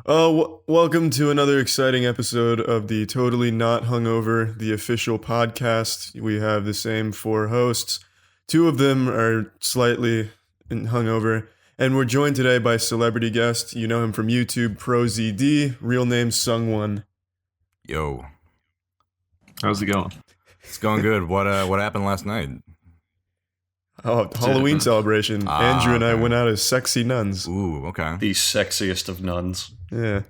Welcome to another exciting episode of the Totally Not Hungover, the official podcast. We have the same four hosts. Two of them are slightly hungover, and we're joined today by a celebrity guest. You know him from YouTube, ProZD, real name Sungwon. Yo, how's it going? It's going good. What happened last night? Oh, Halloween celebration. Andrew and I went out as sexy nuns. Ooh, okay. The sexiest of nuns. Yeah.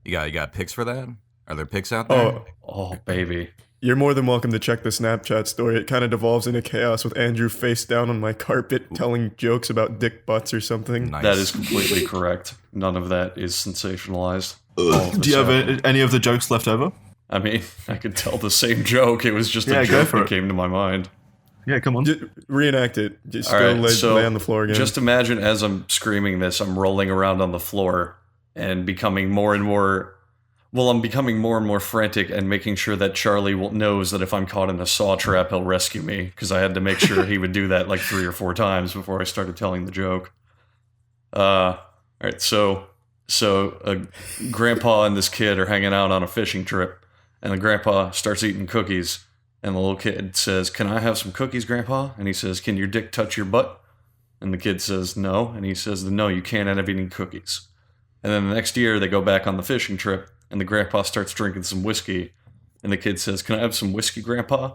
You got pics for that? Are there pics out there? Oh, baby. You're more than welcome to check the Snapchat story. It kind of devolves into chaos with Andrew face down on my carpet telling jokes about dick butts or something. Nice. That is completely correct. None of that is sensationalized. Do you have any of the jokes left over? I mean, I could tell the same joke. It was just Yeah, a go joke for that it. came to my mind. Yeah, come on. Reenact it. Just All go right, lay on the floor again. Just imagine as I'm screaming this, I'm rolling around on the floor and becoming more and more... Well, I'm becoming more and more frantic and making sure that Charlie knows that if I'm caught in a saw trap, he'll rescue me, because I had to make sure he would do that like 3 or 4 times before I started telling the joke. All right, so Grandpa and this kid are hanging out on a fishing trip, and the grandpa starts eating cookies, and the little kid says, "Can I have some cookies, Grandpa?" And he says, "Can your dick touch your butt?" And the kid says, "No." And he says, "No, you can't have any cookies." And then the next year, they go back on the fishing trip, and the grandpa starts drinking some whiskey. And the kid says, "Can I have some whiskey, Grandpa?"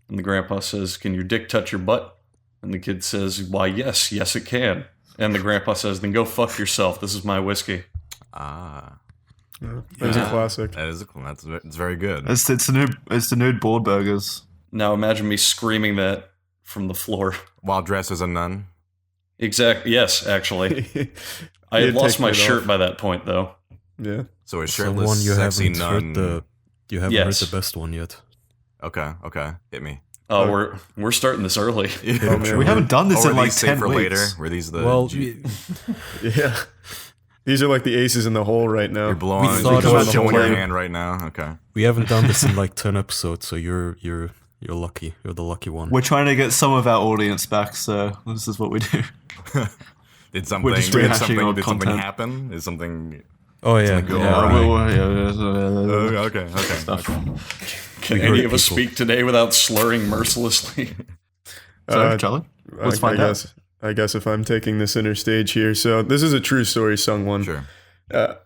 And the grandpa says, "Can your dick touch your butt?" And the kid says, "Why, yes, it can." And the grandpa says, "Then go fuck yourself. This is my whiskey." That's a classic. That is it's very good. It's the nude board burgers. Now imagine me screaming that from the floor. While dressed as a nun. Exactly. Yes, actually. I You'd had lost take my it shirt off. by that point, though. Yeah. So a Someone shirtless, you sexy haven't nun. heard heard Yes. the best one yet. Okay. Hit me. Oh, we're starting this early. Oh, man. We haven't done this Were in like these saved 10 for weeks. later? Were these the... Well, Yeah. These are like the aces in the hole right now. You're blowing, we thought you're about showing your playing. hand right now? Okay. we haven't done this in like 10 episodes, so you're lucky. You're the lucky one. We're trying to get some of our audience back, so this is what we do. Did something just rehashing old did something content. happen? Is something... Oh yeah, go yeah. wrong. Okay. Stuff. Can We any hurt of us people. speak today without slurring mercilessly? So, Charlie, let's find out. I guess if I'm taking the center stage here. So this is a true story, Sungwon. Sure.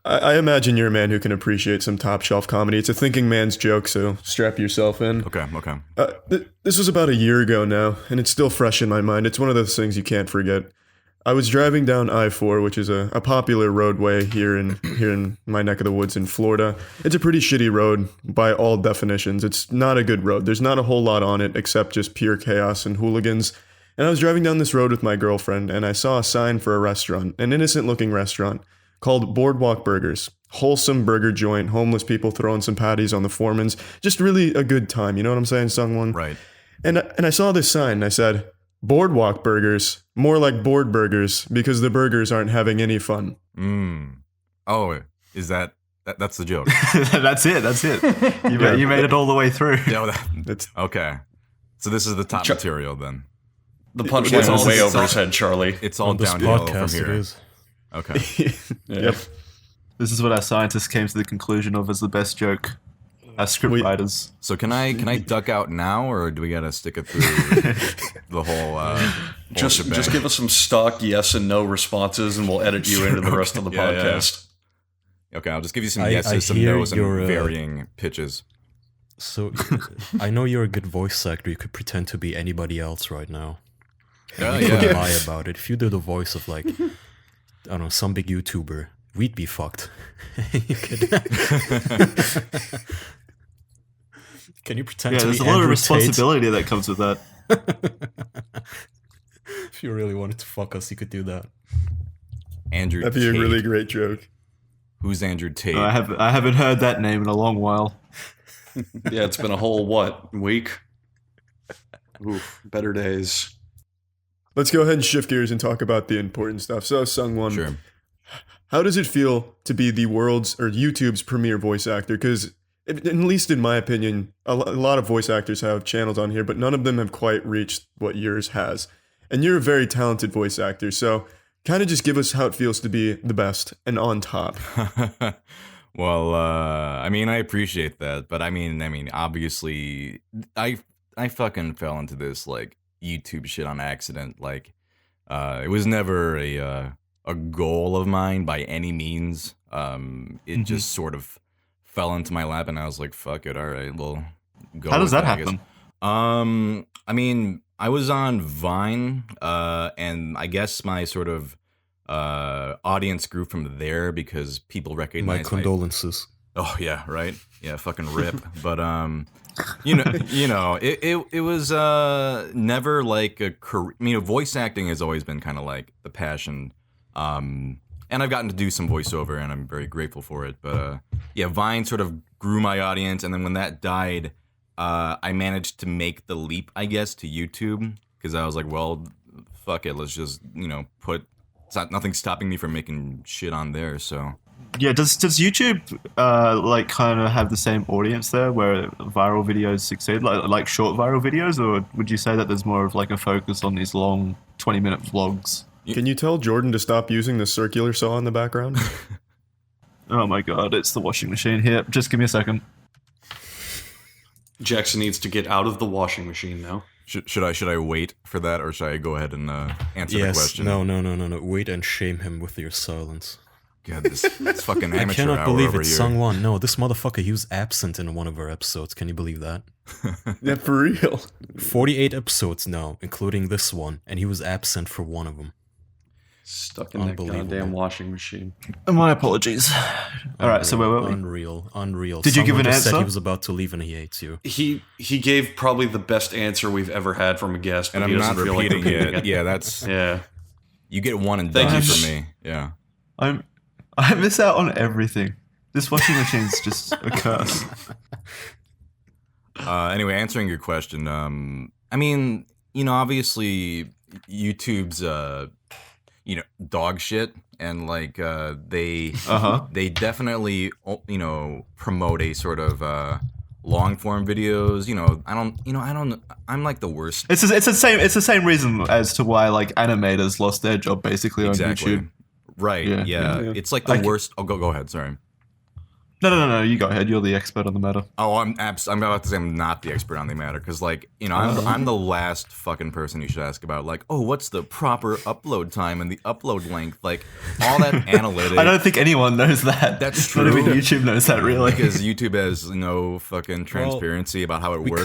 I imagine you're a man who can appreciate some top shelf comedy. It's a thinking man's joke, so strap yourself in. Okay. This was about a year ago now, and it's still fresh in my mind. It's one of those things you can't forget. I was driving down I-4, which is a popular roadway here in my neck of the woods in Florida. It's a pretty shitty road by all definitions. It's not a good road. There's not a whole lot on it except just pure chaos and hooligans. And I was driving down this road with my girlfriend, and I saw a sign for a restaurant, an innocent-looking restaurant called Boardwalk Burgers. Wholesome burger joint, homeless people throwing some patties on the foremans. Just really a good time, you know what I'm saying, Sungwon? Right. And I saw this sign, and I said, Boardwalk Burgers, more like board burgers, because the burgers aren't having any fun. Oh, is that's the joke? That's it. You made it all the way through. Yeah, It's okay. So this is the top material then. The punchline's It's way all- over his head, Charlie. It's all On this downhill from podcast, it here. is. Okay. Yep. This is what our scientists came to the conclusion of as the best joke. Our script writers. So can I duck out now, or do we gotta stick it through the whole? Just give us some stock yes and no responses, and we'll edit you into the rest of the Yeah, yeah. podcast. Okay, I'll just give you some I yeses, some hear nos, and your, varying pitches. So I know you're a good voice actor. You could pretend to be anybody else right now. Oh, You could yeah. lie about it. If you do the voice of like, I don't know, some big YouTuber, we'd be fucked. You could- Can you pretend Yeah, to there's be a lot of Andrew Tate? responsibility that comes with that. If you really wanted to fuck us, you could do that. Andrew That'd be a Tate. really great joke. Who's Andrew Tate? I haven't heard that name in a long while. Yeah, it's been a whole, week? Oof, better days. Let's go ahead and shift gears and talk about the important stuff. So, Sungwon, Sure. how does it feel to be the world's or YouTube's premier voice actor? Because, at least in my opinion, a lot of voice actors have channels on here, but none of them have quite reached what yours has. And you're a very talented voice actor. So, Kind of just give us how it feels to be the best and on top. Well, I mean, I appreciate that, but I mean, obviously, I fucking fell into this like YouTube shit on accident. Like, it was never a goal of mine by any means. It just sort of fell into my lap, and I was like, "Fuck it, all right, well, go." How does with that it, I guess. happen? I mean, I was on Vine, and I guess my sort of audience grew from there because people My recognized condolences. Oh yeah, right. Yeah, fucking rip. But it was never like a career. Voice acting has always been kind of like the passion. And I've gotten to do some voiceover, and I'm very grateful for it. But yeah, Vine sort of grew my audience, and then when that died, I managed to make the leap, I guess, to YouTube because I was like, well, fuck it, let's just put. It's not nothing stopping me from making shit on there. So Yeah, does YouTube like kind of have the same audience there where viral videos succeed, like short viral videos, or would you say that there's more of like a focus on these long 20-minute vlogs? Can you tell Jordan to stop using the circular saw in the background? Oh my god, it's the washing machine here. Just give me a second. Jackson needs to get out of the washing machine now. should I wait for that, or should I go ahead and answer the Yes. question? No. Wait and shame him with your silence. God, this fucking I amateur cannot hour believe over it's here. Sung-Won. No, this motherfucker, he was absent in one of our episodes. Can you believe that? Yeah, for real. 48 episodes now, including this one, and he was absent for one of them. Stuck in that Unbelievable. goddamn washing machine. My apologies. All right, so where were we? Unreal. Did you give Someone an just said answer? he was about to leave and he hates you. He gave probably the best answer we've ever had from a guest, but And he I'm doesn't not feel like repeating repeating it. Yeah, that's Yeah. you get one and Thank done you. for me. Yeah. I miss out on everything. This washing machine's just a curse. Anyway, answering your question, I mean, obviously YouTube's dog shit, and like they they definitely promote a sort of long form videos. I'm like the worst. It's the same reason as to why like animators lost their job basically on Exactly. YouTube. Right. Yeah. Yeah. It's like the worst. Oh, go ahead. Sorry. No. You go ahead. You're the expert on the matter. Oh, I'm about to say I'm not the expert on the matter because, like, I'm the last fucking person you should ask about. Like, oh, what's the proper upload time and the upload length? Like, all that analytics. I don't think anyone knows that. That's Not true. even YouTube knows that really. because YouTube has no fucking transparency about how it We works.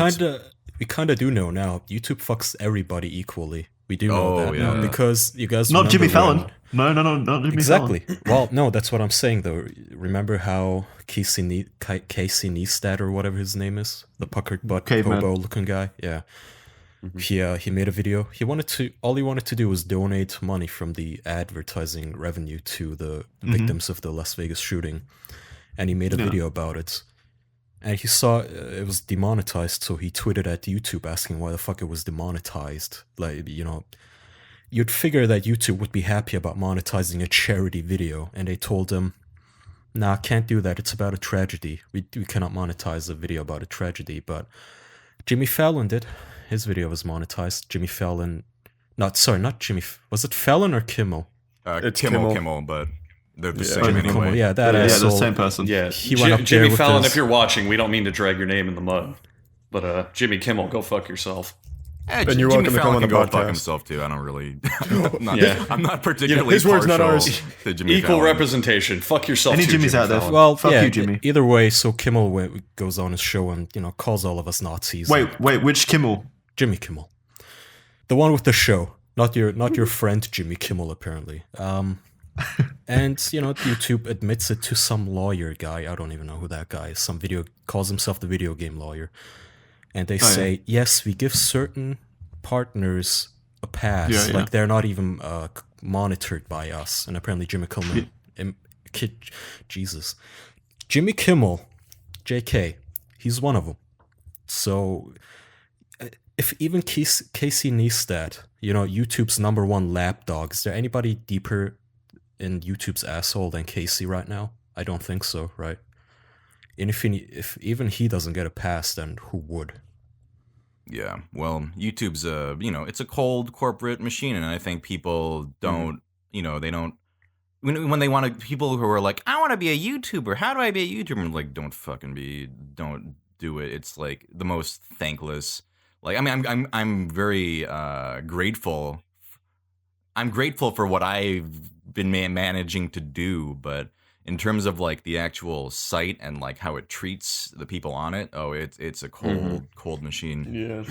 kinda do know now. YouTube fucks everybody equally. We do know Oh, that yeah. now because you guys Not Jimmy remember Fallon. when- No, not Jimmy Exactly. Fallon. Well, no, that's what I'm saying though. Remember how Casey Neistat or whatever his name is, the puckered butt Caveman. hobo looking guy. Yeah. He made a video. All he wanted to do was donate money from the advertising revenue to the victims of the Las Vegas shooting, and he made a video about it. And he saw it was demonetized, so he tweeted at YouTube asking why the fuck it was demonetized. Like, you'd figure that YouTube would be happy about monetizing a charity video, and they told him, nah, can't do that. It's about a tragedy. We cannot monetize a video about a tragedy. But Jimmy Fallon did. His video was monetized. Jimmy Fallon, not Jimmy. Was it Fallon or Kimmel? It's Kimmel, Kimmel. but they're the Yeah. same Jimmy anyway. Kimmel. Yeah, that Yeah, asshole. the same person. Yeah. He went up there Jimmy with Fallon, his- if you're watching, we don't mean to drag your name in the mud. But Jimmy Kimmel, go fuck yourself. And you're welcome to come on the can go fuck podcast. himself too. I don't really. Yeah. I'm not particularly. his words, not partial ours. To Jimmy Equal Fallon. representation. Fuck yourself. Any too, Jimmys Jimmy out there? Fallon. Well, Fuck yeah, you, Jimmy. Either way, so Kimmel goes on his show and calls all of us Nazis. Wait, which Kimmel? Jimmy Kimmel, the one with the show, not your friend Jimmy Kimmel, apparently. And YouTube admits it to some lawyer guy. I don't even know who that guy is. Some calls himself the video game lawyer, and they say yes, we give certain partners a pass, Yeah, yeah. like they're not even monitored by us. And apparently Jimmy Kimmel, Jimmy Kimmel, JK, he's one of them. So if even Casey Neistat, YouTube's number one lapdog, is there anybody deeper in YouTube's asshole than Casey right now? I don't think so, right? And if even he doesn't get a pass, then who would? Yeah, well, YouTube's it's a cold corporate machine, and I think people don't they don't. When they want to, people who are like, I want to be a YouTuber. How do I be a YouTuber? I'm like, don't do it. It's like the most thankless. Like, I mean, I'm very grateful. I'm grateful for what I've been managing to do, but in terms of like the actual site and like how it treats the people on it, it's a cold machine. Yeah.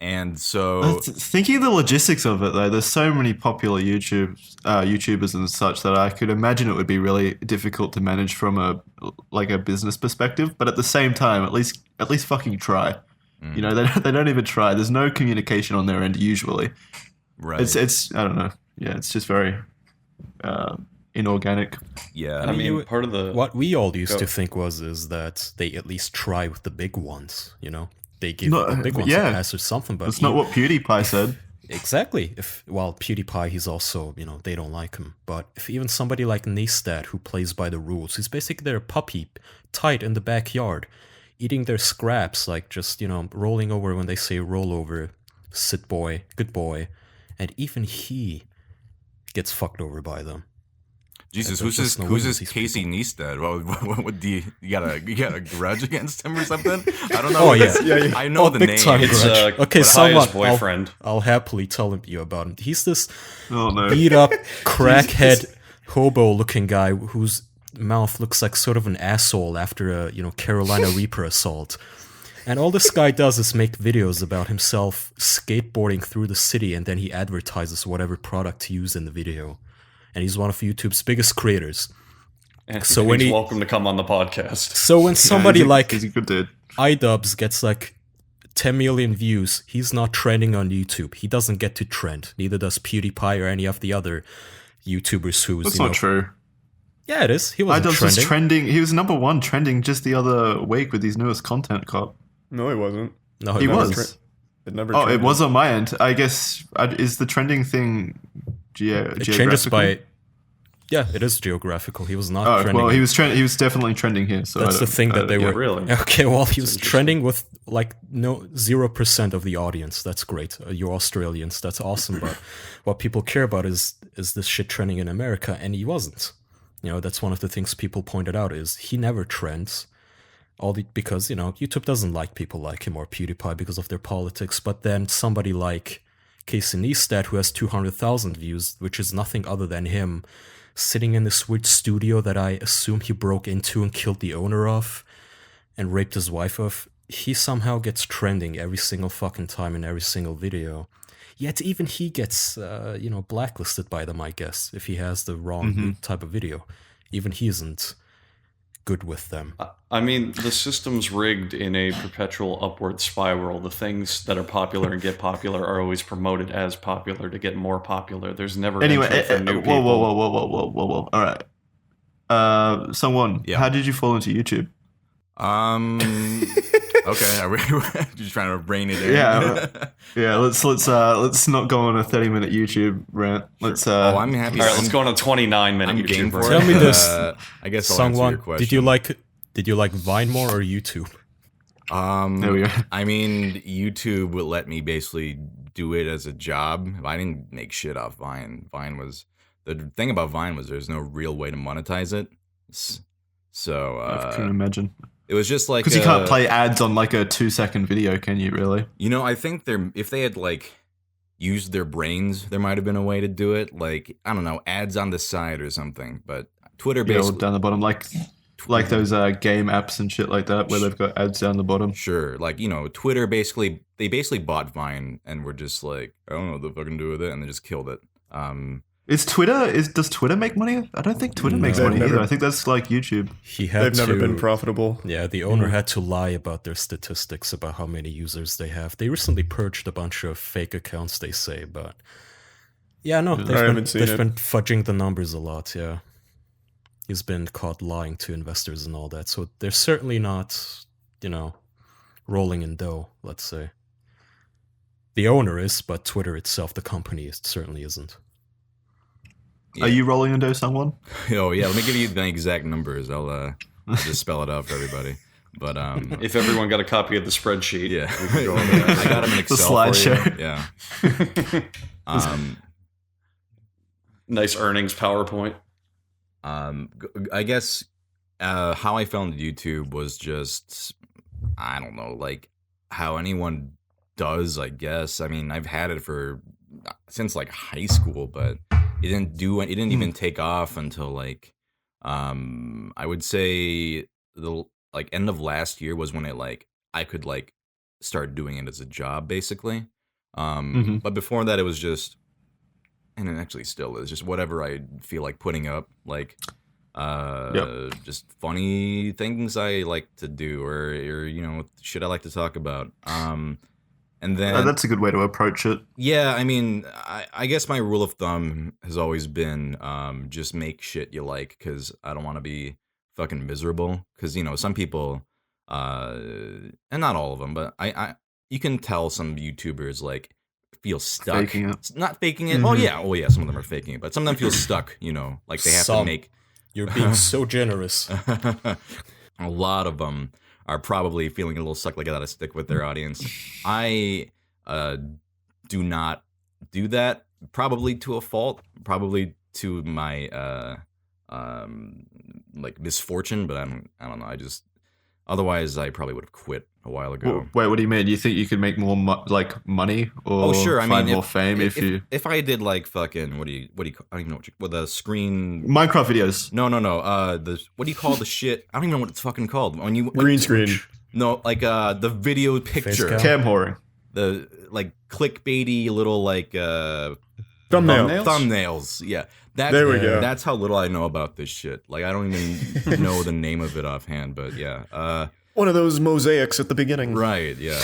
And so Thinking of the logistics of it, though, there's so many popular YouTubers and such that I could imagine it would be really difficult to manage from a business perspective. But at the same time, at least fucking try. You know, they don't even try. There's no communication on their end usually. right, It's I don't know. Yeah, it's just very inorganic. yeah. I mean, part of the What we all used to think is that they at least try with the big ones, you know? They give No, the big ones yeah. a pass or something, but That's not what PewDiePie said. exactly. PewDiePie, he's also, they don't like him. But if even somebody like Neistat, who plays by the rules, he's basically their puppy, tied in the backyard, eating their scraps, like just, rolling over when they say roll over, sit boy, good boy. And even he gets fucked over by them. Jesus, There's who's just no this witness, Casey these people. Neistat? What do you got a grudge against him or something? I don't know. Oh, yeah. I know the big name. time It's grudge. Okay, Kaya's someone boyfriend. I'll happily tell you about him. He's this Oh no. beat up crackhead hobo looking guy whose mouth looks like sort of an asshole after a Carolina Reaper assault. And all this guy does is make videos about himself skateboarding through the city, and then he advertises whatever product to use in the video. And he's one of YouTube's biggest creators. And So when he's he- welcome to come on the podcast. So when somebody like he's a good dude. iDubbbz gets like 10 million views, he's not trending on YouTube. He doesn't get to trend. Neither does PewDiePie or any of the other YouTubers who's, That's not true. Yeah, it is. He wasn't iDubbbz was trending. trending. He was #1 trending just the other week with his newest content, Cop. No, he wasn't. No, He never was. It never. Oh, it trended. was on my end. I guess is the trending thing It changes by. Yeah, it is geographical. He was not Oh trending. well, he was definitely trending here. So That's the thing that they yeah, were. really? Okay, well, he was trending with like 0% of the audience. That's great. You're Australians. That's awesome. But what people care about is this shit trending in America, and he wasn't. That's one of the things people pointed out is he never trends. Because YouTube doesn't like people like him or PewDiePie because of their politics. But then somebody like Casey Neistat, who has 200,000 views, which is nothing other than him sitting in this weird studio that I assume he broke into and killed the owner of and raped his wife of, he somehow gets trending every single fucking time in every single video. Yet even he gets, blacklisted by them, I guess, if he has the wrong type of video. Even he isn't good with them. I mean, the system's rigged in a perpetual upward spiral. The things that are popular and get popular are always promoted as popular to get more popular. There's never Anyway, entry for new whoa, people. whoa. All right. Someone, Yeah. how did you fall into YouTube? Okay, are we just trying to rein it in? Yeah. Let's not go on a 30-minute YouTube rant. Let's. Oh, I'm happy. All right, let's go on a 29-minute I'm YouTube game for rant. it. Tell me this, I guess I'll answer your Songwon, question. did you like Vine more or YouTube? There we go. I mean, YouTube would let me basically do it as a job. I didn't make shit off Vine. The thing about Vine was there's no real way to monetize it. So I couldn't imagine. it was just like Because you can't play ads on like a 2-second video, can you? Really? I think if they had like used their brains, there might have been a way to do it. Like, I don't know, ads on the side or something. But Twitter Yeah, or basically, down the bottom, like those game apps and shit like that, where they've got ads down the bottom. sure, like Twitter they basically bought Vine and were just like, I don't know what the fuck to do with it, and they just killed it. Does Twitter make money? I don't think Twitter makes They've money never- either. I think that's like YouTube. He had They've never to- been profitable. Yeah, the owner had to lie about their statistics about how many users they have. They recently purged a bunch of fake accounts, they say, but yeah, no, they've haven't seen it. been fudging the numbers a lot. Yeah, he's been caught lying to investors and all that. So they're certainly not, rolling in dough. Let's say the owner is, but Twitter itself, the company, certainly isn't. Are you rolling into someone? Oh yeah, let me give you the exact numbers. I'll just spell it out for everybody. But If everyone got a copy of the spreadsheet, yeah, we could go over that. I got them in The Excel for you. slideshow. Yeah. nice earnings PowerPoint. I guess how I found YouTube was just, I don't know, like how anyone does, I guess. I mean, I've had it for since like high school, but it didn't even take off until like I would say the like end of last year was when it like I could like start doing it as a job basically. But before that it was just, and it actually still is, just whatever I feel like putting up, like just funny things I like to do, or you know, shit I like to talk about. And then That's a good way to approach it. yeah, I mean, I guess my rule of thumb has always been just make shit you like, because I don't want to be fucking miserable. Because you know, some people, and not all of them, but I you can tell some YouTubers like feel stuck. Faking it. Not faking it. Oh yeah, some of them are faking it, but some of them feel stuck. You know, like they have to Some. make. You're being so generous. A lot of them are probably feeling a little stuck, like they gotta stick with their audience. I do not do that, probably to a fault, probably to my like misfortune, but I don't know. I just, otherwise I probably would have quit a while ago. Wait, what do you mean? You think you could make more money or Oh sure, I find mean, more fame if I did like fucking what do you I don't even know with a screen. Minecraft videos? No. The what do you call the shit? I don't even know what it's fucking called. Green screen. No, like the video picture, cam? Cam whoring. the like clickbaity little like thumbnails. Yeah, There we go. That's how little I know about this shit. Like I don't even know the name of it offhand, but yeah. One of those mosaics at the beginning. Right. Yeah.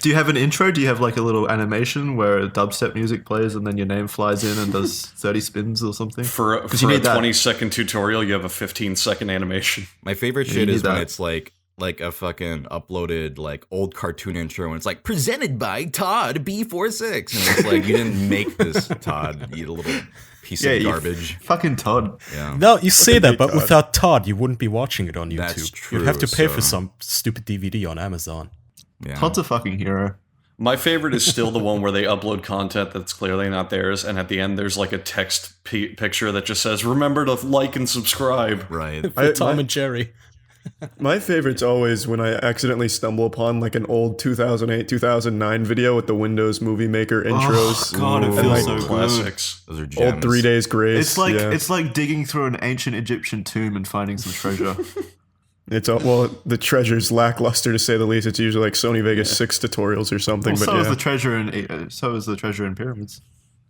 Do you have an intro? Do you have like a little animation where dubstep music plays and then your name flies in and does 30 spins or something? For a you need that. 20-second tutorial, you have a 15-second animation. My favorite you shit need is when that. it's like a fucking uploaded like old cartoon intro and it's like presented by Todd B46 and it's like you didn't make this, Todd, you little piece of you garbage. Fucking Todd. Yeah. No, you say that, but Todd. without Todd, you wouldn't be watching it on YouTube. That's true, You'd have to pay for so- some stupid DVD on Amazon. Yeah. Todd's a fucking hero. My favorite is still the one where they upload content that's clearly not theirs, and at the end there's like a text picture that just says, "Remember to like and subscribe." Right. For Tom and Jerry. My favorite's always when I accidentally stumble upon like an old 2008, 2009 video with the Windows Movie Maker intros. Oh, God, it Ooh. feels like so good. Classics. Those are gems. Old 3 Days Grace. It's like digging through an ancient Egyptian tomb and finding some treasure. Well, the treasure's lackluster to say the least. It's usually like Sony Vegas 6 tutorials or something. Well, but so yeah, is the treasure in pyramids.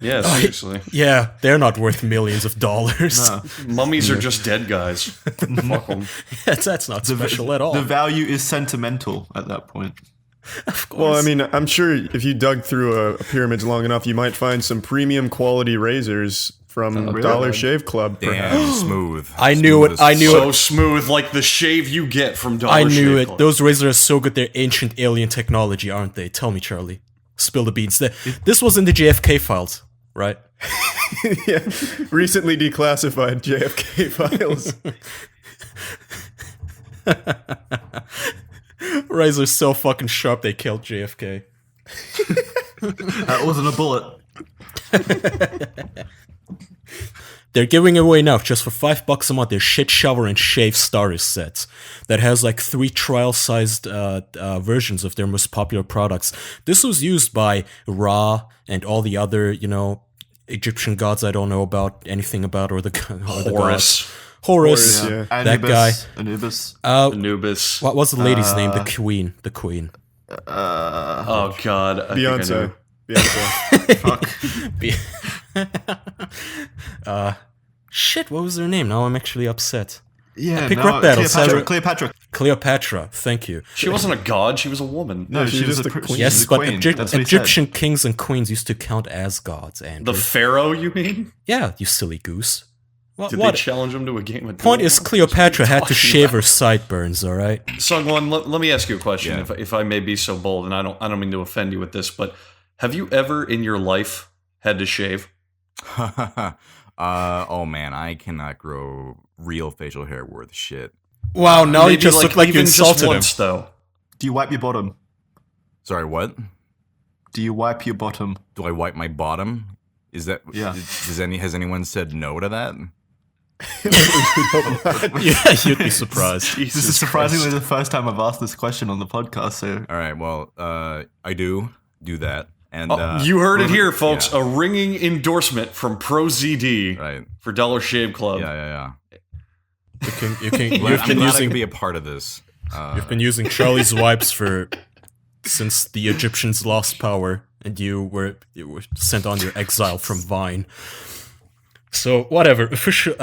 Yeah, seriously. Yeah, they're not worth millions of dollars. No. Mummies are just dead guys. Fuck them. That's not special at all. The value is sentimental at that point. well, I mean, I'm sure if you dug through a pyramids long enough, you might find some premium quality razors from really? Dollar Shave Club. Perhaps. Damn smooth. I knew it. I knew So it. smooth, like the shave you get from Dollar I knew Shave it. Club. Those razors are so good. They're ancient alien technology, aren't they? Tell me, Charlie. Spill the beans. This was in the JFK files, right? Yeah, recently declassified JFK files. Razors so fucking sharp they killed JFK. That wasn't a bullet. They're giving away now just for $5 a month. Their shit shower and shave starter sets that has like 3 trial-sized versions of their most popular products. This was used by Ra and all the other, Egyptian gods I don't know about anything about, or the gods. Horus, yeah. that guy. Anubis. Anubis. What was the lady's name? The queen. The queen. Oh God. I think I Beyonce. knew. Fuck. Shit, what was her name? Now I'm actually upset. Yeah, pick rap battles. Cleopatra. Cleopatra, thank you. She wasn't a god. She was a woman. No, she she was was just a a queen. Yes, but That's what he said. Egyptian kings and queens used to count as gods, Andrew. The pharaoh, you mean? Yeah, you silly goose. Did What? they challenge him to a game of Point duel? is, Cleopatra had to shave her sideburns, alright? Sungwon, let me ask you a question, Yeah. if I may be so bold, and I don't mean to offend you with this, but have you ever in your life had to shave? Oh man, I cannot grow real facial hair worth shit. Wow, now you Maybe just look like you even just insulted him. once, though. Do you wipe your bottom? Sorry, what? Do you wipe your bottom? Do I wipe my bottom? Is that Yeah. has anyone said no to that? Yeah, you'd be surprised. This is surprisingly the first time I've asked this question on the podcast. So All right, well, I do that, and You heard it here, folks. A ringing endorsement from ProZD right, for Dollar Shave Club. yeah. You've been I'm glad I using can be a part of this. you've been using Charlie's wipes since the Egyptians lost power and you were sent on your exile from Vine. So whatever, official.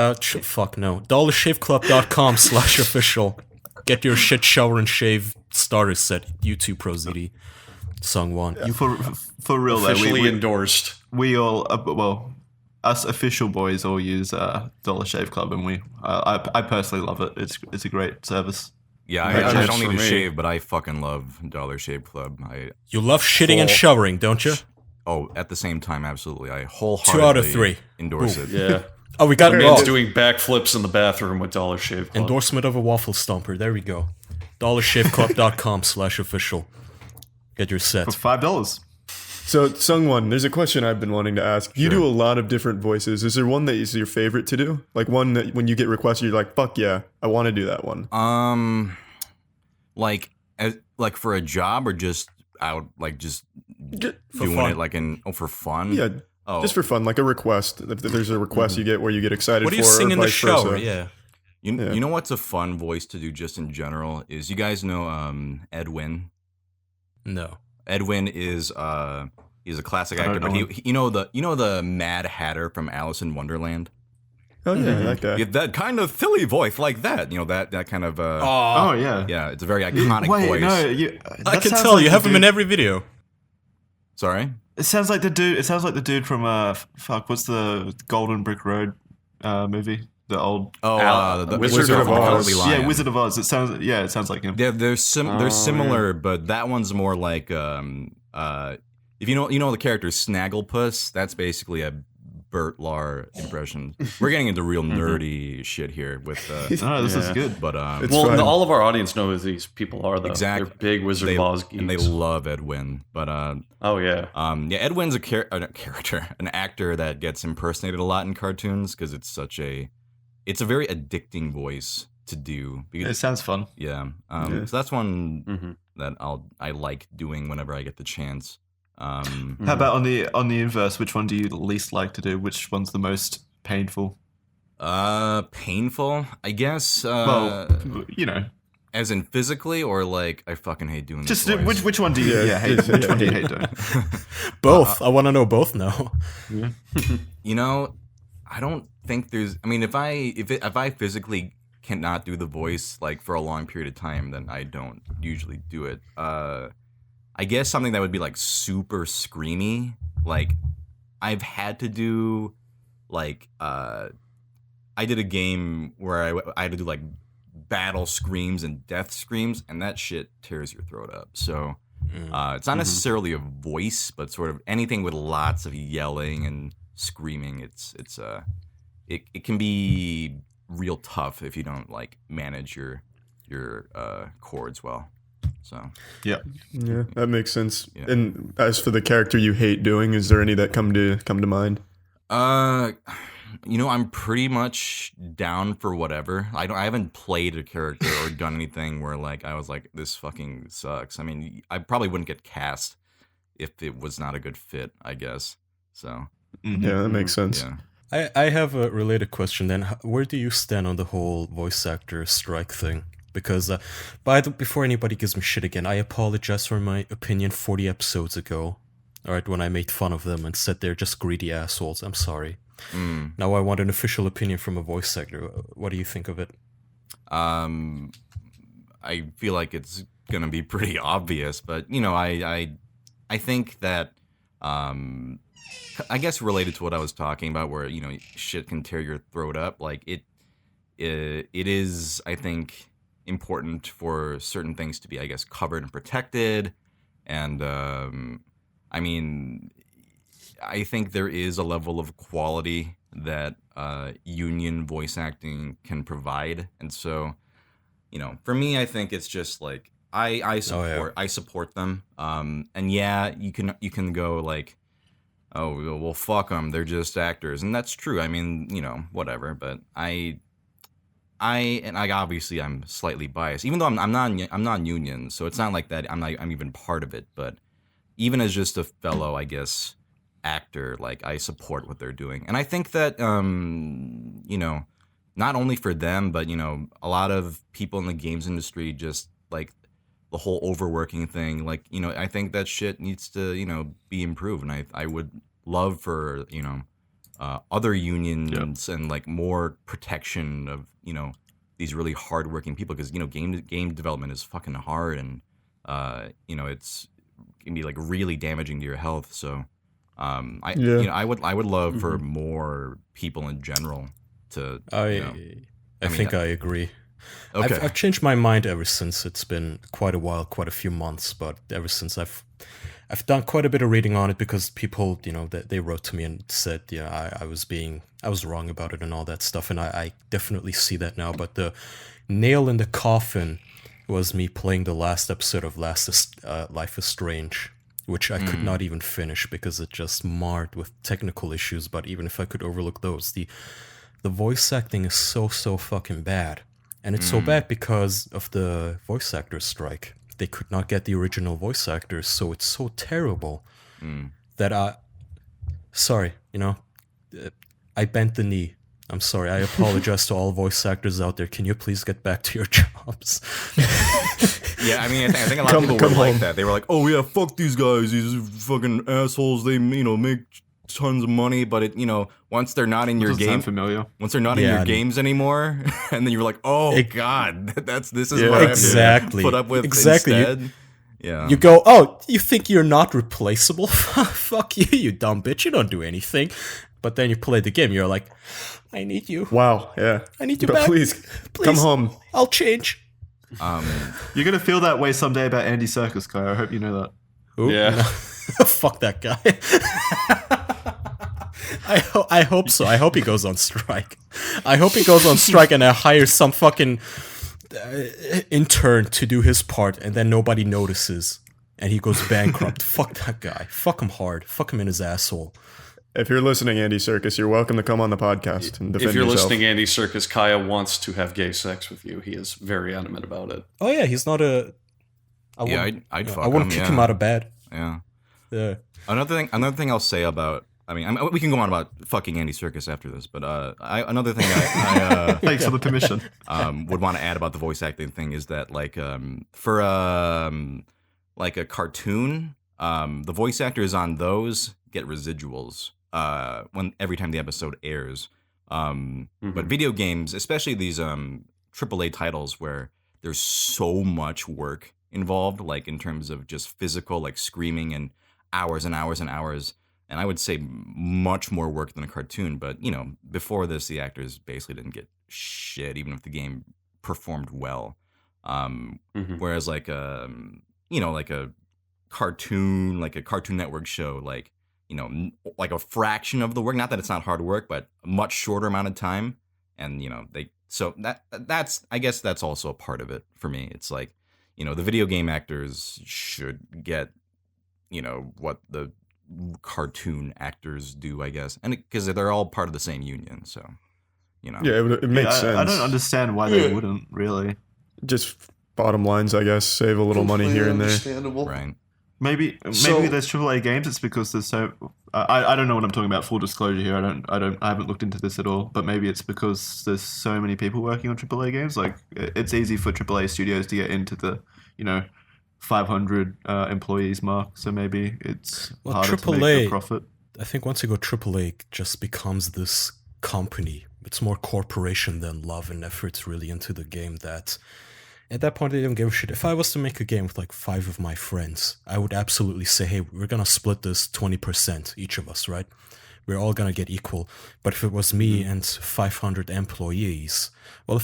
Fuck no. DollarShaveClub.com/official. Get your shit shower and shave starter set. YouTube ProZD. Song 1. You for real though, Officially endorsed. we all us official boys all use Dollar Shave Club, and I personally love it. It's a great service. Yeah, I Just don't need for to me. shave, but I fucking love Dollar Shave Club. you love shitting and showering, don't you? At the same time, absolutely. I 2 wholeheartedly out of 3. endorse it. Yeah. Oh, we got it. Man's doing backflips in the bathroom with Dollar Shave Club. Endorsement of a waffle stomper. There we go. DollarShaveClub.com/official. Get your set. For $5. So, Sungwon, there's a question I've been wanting to ask. You do a lot of different voices. Is there one that is your favorite to do? Like one that when you get requested, you're like, fuck yeah, I want to do that one. Like for a job or just out, like just For doing fun. it like for fun? Yeah, Oh. just for fun, like a request. If there's a request you get where you get excited What do you for, sing or in the vice shower? versa. Yeah. You know what's a fun voice to do just in general is, you guys know Edwin. No. Edwin is he's a classic I don't actor, but know you know the Mad Hatter from Alice in Wonderland. Oh yeah, I like that. Yeah, that kind of Philly voice like that. You know that kind of Oh yeah. yeah, it's a very iconic Wait, voice. no, I that can sounds tell like you the have him in dude- every video. Sorry. It sounds like the dude. It sounds like the dude from what's the Golden Brick Road movie? The old The Wizard of Oz. Cowardly Lion. yeah, Wizard of Oz. It sounds like him. Yeah, they're similar, but that one's more like if you know the character Snagglepuss, that's basically a Bert Lahr impression. We're getting into real nerdy shit here with Oh, this is Yeah. good. but It's Well, fine. all of our audience know who these people are, though. Exactly. They're big Wizard of Oz geeks. and they love Edwin, but Oh, yeah. yeah, Edwin's a character, an actor that gets impersonated a lot in cartoons because it's a very addicting voice to do. It Because, sounds fun. yeah, Yeah. so that's one Mm-hmm. that I like doing whenever I get the chance. How about on the inverse? Which one do you least like to do? Which one's the most painful? Painful, I guess. Well, As in physically, or like I fucking hate doing just this voice? which one do you hate? Yeah. Which one do you hate doing? Both. I want to know both now. You know, I don't think there's. I mean, if I physically cannot do the voice like for a long period of time, then I don't usually do it. I guess something that would be like super screamy. Like I've had to do like I did a game where I had to do like battle screams and death screams, and that shit tears your throat up. So it's not necessarily a voice, but sort of anything with lots of yelling and screaming. It can be real tough if you don't like manage your chords well. So Yeah, that makes sense. Yeah. And as for the character you hate doing, is there any that come to mind? I'm pretty much down for whatever. I haven't played a character or done anything where like I was like, this fucking sucks. I mean, I probably wouldn't get cast if it was not a good fit, I guess. So Yeah, that makes sense. yeah. I have a related question then. Where do you stand on the whole voice actor strike thing? Because before anybody gives me shit again, I apologize for my opinion 40 episodes ago. Alright, when I made fun of them and said they're just greedy assholes. I'm sorry. Now I want an official opinion from a voice actor. What do you think of it? I feel like it's gonna be pretty obvious, but I think that I guess related to what I was talking about, where shit can tear your throat up. Like it is, I think, important for certain things to be, I guess, covered and protected. And I mean, I think there is a level of quality that union voice acting can provide, and so for me, I think it's just like I support them. And yeah, you can go like oh well, fuck them, they're just actors, and that's true. I mean, whatever. But I obviously I'm slightly biased, even though I'm non-union, so it's not like that. I'm even part of it, but even as just a fellow, I guess, actor, like I support what they're doing, and I think that not only for them, but a lot of people in the games industry just like the whole overworking thing. Like I think that shit needs to be improved, and I would love for other unions and like more protection of these really hardworking people, because game development is fucking hard, and it's can be like really damaging to your health. So I would love for more people in general to I think I agree. Okay. I've changed my mind ever since. It's been quite a while, quite a few months, but ever since I've done quite a bit of reading on it, because people, they wrote to me and said, I was wrong about it and all that stuff, and I definitely see that now. But the nail in the coffin was me playing the last episode of Life is Strange, which I could not even finish because it just marred with technical issues. But even if I could overlook those, the voice acting is so fucking bad. And it's so bad because of the voice actors strike. They could not get the original voice actors, so it's so terrible that sorry, I bent the knee. I'm sorry. I apologize to all voice actors out there. Can you please get back to your jobs? Yeah, I mean, I think a lot of people were like that. They were like, "Oh yeah, fuck these guys. These fucking assholes. They make tons of money, but once they're not in your game, familiar. Once they're not in your games anymore, and then you're like, oh god, this is what exactly. I have to put up with exactly. instead. You go, oh, you think you're not replaceable? Fuck you, you dumb bitch. You don't do anything. But then you play the game, you're like, I need you. Wow, yeah. I need you but back. Please, come home. I'll change. You're gonna feel that way someday about Andy Serkis, Kai. I hope you know that. Ooh, Yeah. no. Fuck that guy. I hope so. I hope he goes on strike. I hope he goes on strike and I hire some fucking intern to do his part, and then nobody notices and he goes bankrupt. Fuck that guy. Fuck him hard. Fuck him in his asshole. If you're listening, Andy Serkis, you're welcome to come on the podcast and defend If you're yourself. listening, Andy Serkis, Kaya wants to have gay sex with you. He is very adamant about it. Oh yeah, he's not a. I'd fuck I wouldn't him, kick him out of bed. Yeah. Yeah. Another thing I'll say about. I mean, we can go on about fucking Andy Serkis after this, but another thing I Thanks for the permission. would want to add about the voice acting thing is that for like a cartoon, the voice actors on those get residuals every time the episode airs. But video games, especially these AAA titles where there's so much work involved, like in terms of just physical, like screaming and hours and hours and hours. And I would say much more work than a cartoon. But, before this, the actors basically didn't get shit, even if the game performed well. Whereas like a cartoon, like a Cartoon Network show, like a fraction of the work, not that it's not hard work, but a much shorter amount of time. And, that's, I guess that's also a part of it for me. It's like, the video game actors should get, what the cartoon actors do, I guess, and because they're all part of the same union, so Yeah, it makes sense. I don't understand why they wouldn't really. Just bottom lines, I guess. Save a little money here and there. Understandable. right. Maybe there's AAA games. It's because there's so. I don't know what I'm talking about. Full disclosure here. I haven't looked into this at all. But maybe it's because there's so many people working on AAA games. Like it's easy for AAA studios to get into the 500 employees mark. So maybe it's harder to make a profit. I think once you go AAA, it just becomes this company. It's more corporation than love and efforts really into the game. That at that point they don't give a shit. If I was to make a game with like 5 of my friends, I would absolutely say, hey, we're gonna split this 20% each of us, right? We're all gonna get equal. But if it was me and 500 employees, well,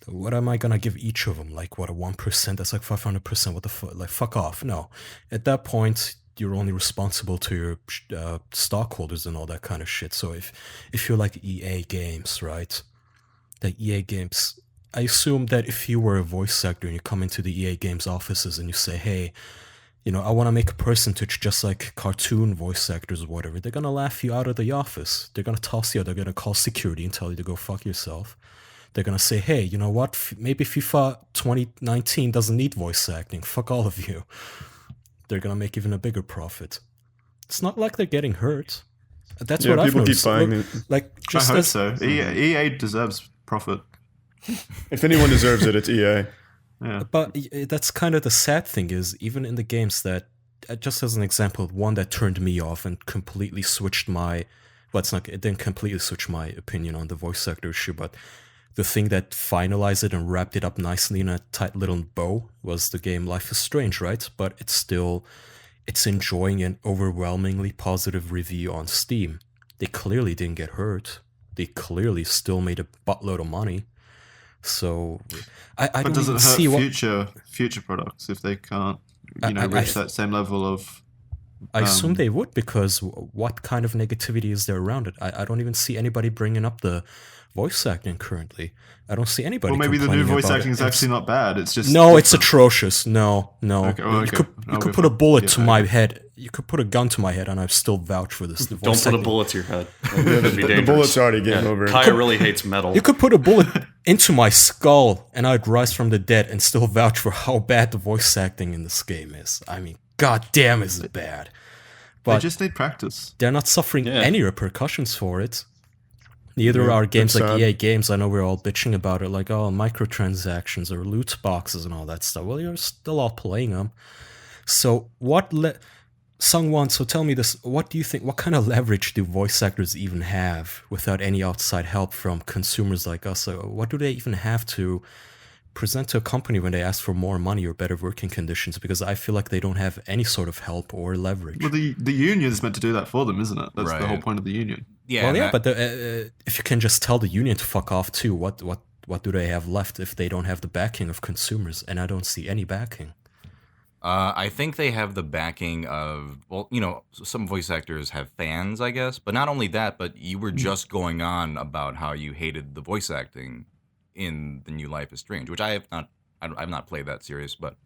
what am I gonna give each of them? Like what, a 1%? That's like 500%. What the fuck? Like fuck off. No. At that point, you're only responsible to your stockholders and all that kind of shit. So if you're like EA Games, right? The EA Games, I assume that if you were a voice actor and you come into the EA Games offices and you say, hey, I want to make a percentage just like cartoon voice actors or whatever. They're going to laugh you out of the office. They're going to toss you out. They're going to call security and tell you to go fuck yourself. They're going to say, hey, you know what? Maybe FIFA 2019 doesn't need voice acting. Fuck all of you. They're going to make even a bigger profit. It's not like they're getting hurt. That's what I've people noticed. keep buying it. Like, I just hope as, so. EA deserves profit. If anyone deserves it, it's EA. Yeah. But that's kind of the sad thing is, even in the games that, just as an example, one that turned me off and completely switched my, well, it didn't completely switch my opinion on the voice actor issue, but the thing that finalized it and wrapped it up nicely in a tight little bow was the game Life is Strange, right? But it's enjoying an overwhelmingly positive review on Steam. They clearly didn't get hurt. They clearly still made a buttload of money. So I But don't does even it see hurt future products if they can't, reach that same level of? I assume they would, because what kind of negativity is there around it? I don't even see anybody bringing up the voice acting currently. I don't see anybody. Well, maybe the new complaining voice about acting is it. actually not bad. It's just No, it's different. atrocious. No. Okay, well, You okay. could I'll put go a for- bullet to yeah, my okay. head. You could put a gun to my head, and I'd still vouch for this. The Don't voice put a acting. bullet to your head. That'd be The dangerous. bullet's already game over. Kaya really hates metal. You could put a bullet into my skull, and I'd rise from the dead and still vouch for how bad the voice acting in this game is. I mean, god damn, is it bad? They But just need practice. they're not suffering Yeah. any repercussions for it. Neither are games it's like sad. EA games. I know we're all bitching about it, like, oh, microtransactions or loot boxes and all that stuff. Well, you're still all playing them. So Sungwon, so tell me this, what do you think, what kind of leverage do voice actors even have without any outside help from consumers like us? So what do they even have to present to a company when they ask for more money or better working conditions? Because I feel like they don't have any sort of help or leverage. Well, the union is meant to do that for them, isn't it? That's the Right. whole point of the union. Yeah, Well, and yeah, that- but if you can just tell the union to fuck off too, what do they have left if they don't have the backing of consumers? And I don't see any backing. I think they have the backing of, well, some voice actors have fans, I guess, but not only that, but you were just going on about how you hated the voice acting in the new Life is Strange, which I've not played that series, but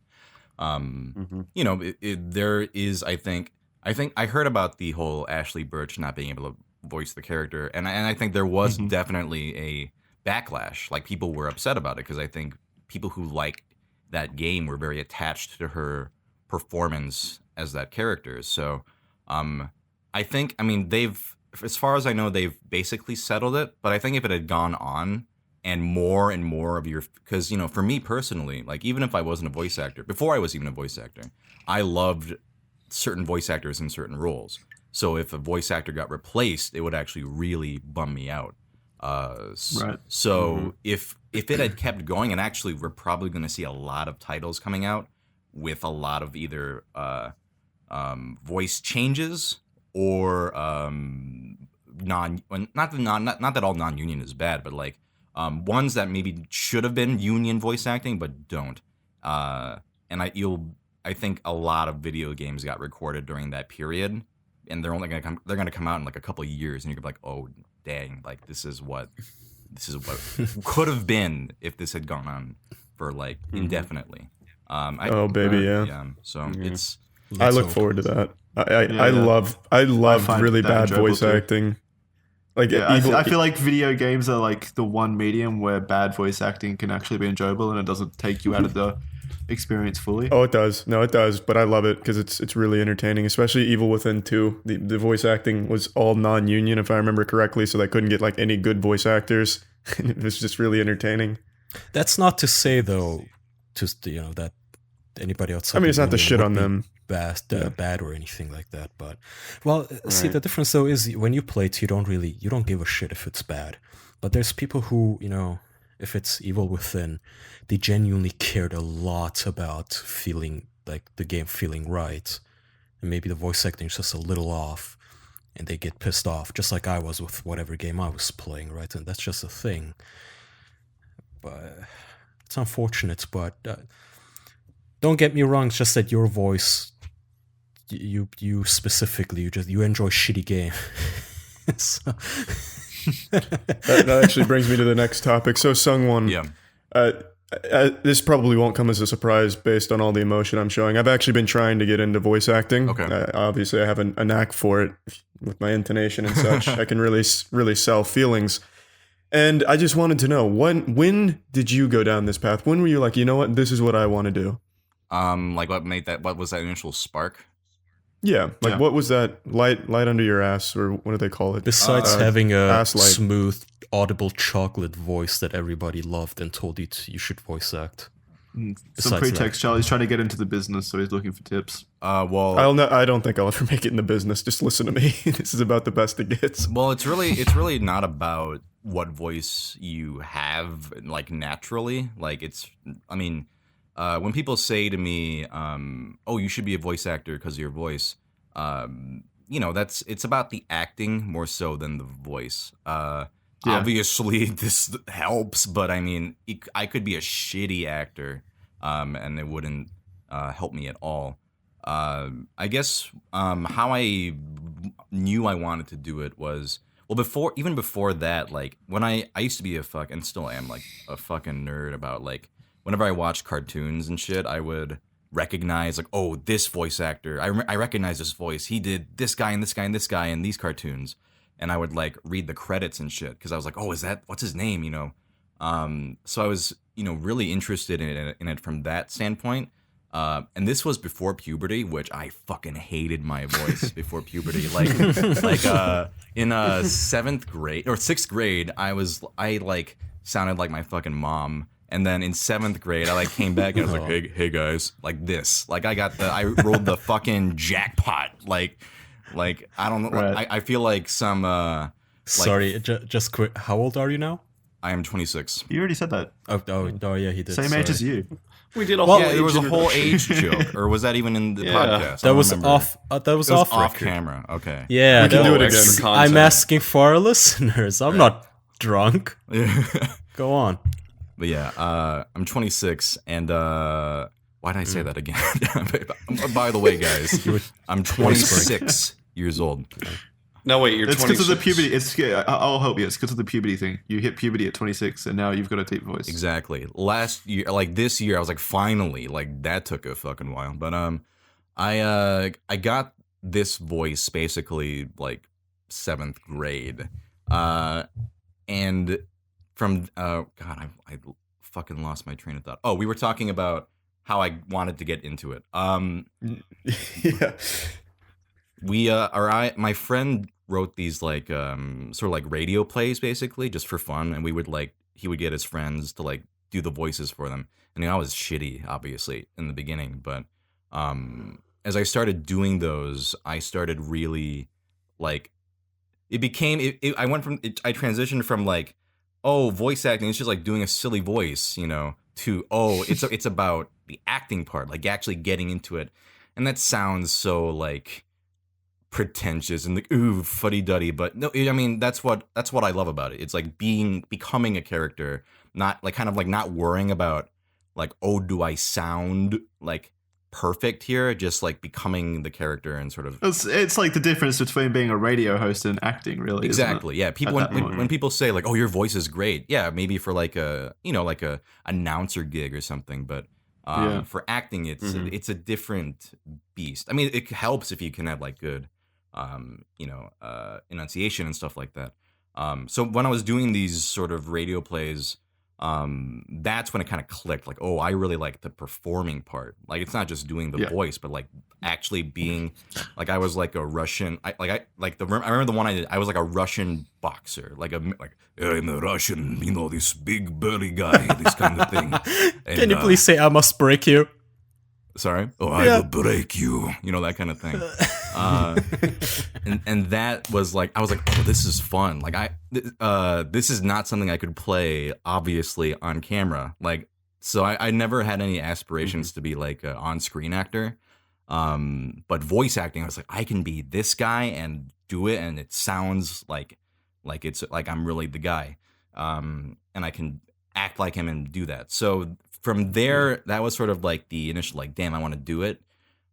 there is, I think I heard about the whole Ashley Birch not being able to voice the character, and I think there was definitely a backlash. Like, people were upset about it because I think people who liked that game were very attached to her performance as that character. So I think, they've, as far as I know, they've basically settled it, but I think if it had gone on and more of your, because for me personally, like, even if I wasn't a voice actor, before I was even a voice actor, I loved certain voice actors in certain roles. So if a voice actor got replaced, it would actually really bum me out. Right. So if it had kept going, and actually we're probably going to see a lot of titles coming out with a lot of either voice changes or not that all non-union is bad, but like ones that maybe should have been union voice acting but don't. And I think a lot of video games got recorded during that period, and they're gonna come out in like a couple of years, and you're gonna be like, oh dang, like this is what could have been if this had gone on for like indefinitely. So it's. I look hope. forward to that. I Yeah. love find really that bad enjoyable voice too. acting. Like Yeah, evil, I feel like video games are like the one medium where bad voice acting can actually be enjoyable and it doesn't take you out of the experience fully. Oh, it does. No, it does. But I love it because it's really entertaining. Especially Evil Within 2. The voice acting was all non-union, if I remember correctly, so they couldn't get like any good voice actors. It was just really entertaining. That's not to say, though, that anybody outside. I mean, it's not to the shit union on would them. be bad or anything like that. But see, the difference though is when you play it, you don't give a shit if it's bad. But there's people who, if it's Evil Within, they genuinely cared a lot about feeling like the game feeling right, and maybe the voice acting is just a little off, and they get pissed off, just like I was with whatever game I was playing, right? And that's just a thing. But it's unfortunate. But don't get me wrong. It's just that your voice, you specifically, you enjoy shitty game. So. That actually brings me to the next topic. So Sungwon, Yeah. This probably won't come as a surprise based on all the emotion I'm showing. I've actually been trying to get into voice acting. Okay. Obviously, I have a knack for it with my intonation and such. I can really sell feelings. And I just wanted to know, when did you go down this path? When were you like, you know what, this is what I want to do? Like what was that initial spark? Yeah, like Yeah. what was that light under your ass, or what do they call it? Besides having a ass light. smooth, audible chocolate voice that everybody loved and told you you should voice act. Some Besides pretext. Charlie's trying to get into the business, so he's looking for tips. Well, I don't think I'll ever make it in the business. Just listen to me. This is about the best it gets. Well, it's really not about what voice you have like naturally. Like I mean, when people say to me, "Oh, you should be a voice actor because of your voice," it's about the acting more so than the voice. Yeah. Obviously, this helps, but I mean, I could be a shitty actor, and it wouldn't help me at all. I guess how I knew I wanted to do it was, well, even before that, like when I used to be and still am like a fucking nerd about like whenever I watched cartoons and shit, I would recognize like, oh, this voice actor, I recognize this voice. He did this guy and this guy and this guy in these cartoons, and I would like read the credits and shit because I was like, oh, what's his name? So I was really interested in it from that standpoint. And this was before puberty, which I fucking hated my voice before puberty. Like in 7th grade or 6th grade, I like sounded like my fucking mom. And then in 7th grade, I like came back and I was like, hey guys, like this. Like I rolled the fucking jackpot. Like I don't know. Right. I feel like some Sorry, just quick. How old are you now? I am 26. You already said that. Oh yeah, he did. Same age as you. We did a whole Yeah, there was a age whole introduction. age joke, or was that even in the Yeah. podcast? I That don't was remember. off. That was It was off off record. camera. Okay. Yeah, We can that do it was- again. Extra I'm content. asking for our listeners. I'm not drunk. but Go on. yeah, I'm 26, and why did I say that again? By the way, guys, I'm 26 years old. No, wait, you're It's because of the 26. puberty. I'll help you. It's because of the puberty thing. You hit puberty at 26, and now you've got a deep voice. Exactly. Last year, like this year, I was like, finally, like that took a fucking while. But I got this voice basically like 7th grade, and from God, I fucking lost my train of thought. Oh, we were talking about how I wanted to get into it. Yeah. My friend wrote these like sort of like radio plays basically just for fun, and he would get his friends to like do the voices for them. And I was shitty obviously in the beginning, but as I started doing those, I started really like it became I transitioned from like, oh, voice acting, it's just like doing a silly voice, to oh, it's about the acting part, like actually getting into it. And that sounds so like pretentious and like ooh fuddy-duddy, but no, I mean that's what I love about it. It's like becoming a character, not like kind of like not worrying about like, oh, do I sound like perfect here, just like becoming the character and sort of It's like the difference between being a radio host and acting, really. exactly. Yeah, people At that point. when people say like, oh, your voice is great, yeah, maybe for like a like a announcer gig or something, but Yeah. for acting Mhm. it's a different beast. I mean, it helps if you can have like good enunciation and stuff like that. So when I was doing these sort of radio plays, that's when it kind of clicked. Like, oh, I really like the performing part. Like, it's not just doing the Yeah. voice, but like actually being, like, I was like a Russian. I remember the one I did. I was like a Russian boxer. I'm a Russian, this big burly guy, this kind of thing. Can you please say I must break you? Sorry. Oh, I Yeah. will break you. That kind of thing. And that was like, I was like, oh, this is fun. Like this is not something I could play obviously on camera. Like, so I never had any aspirations to be like an on-screen actor. But voice acting, I was like, I can be this guy and do it, and it sounds like it's like I'm really the guy. And I can act like him and do that. So from there, that was sort of like the initial like, damn, I want to do it.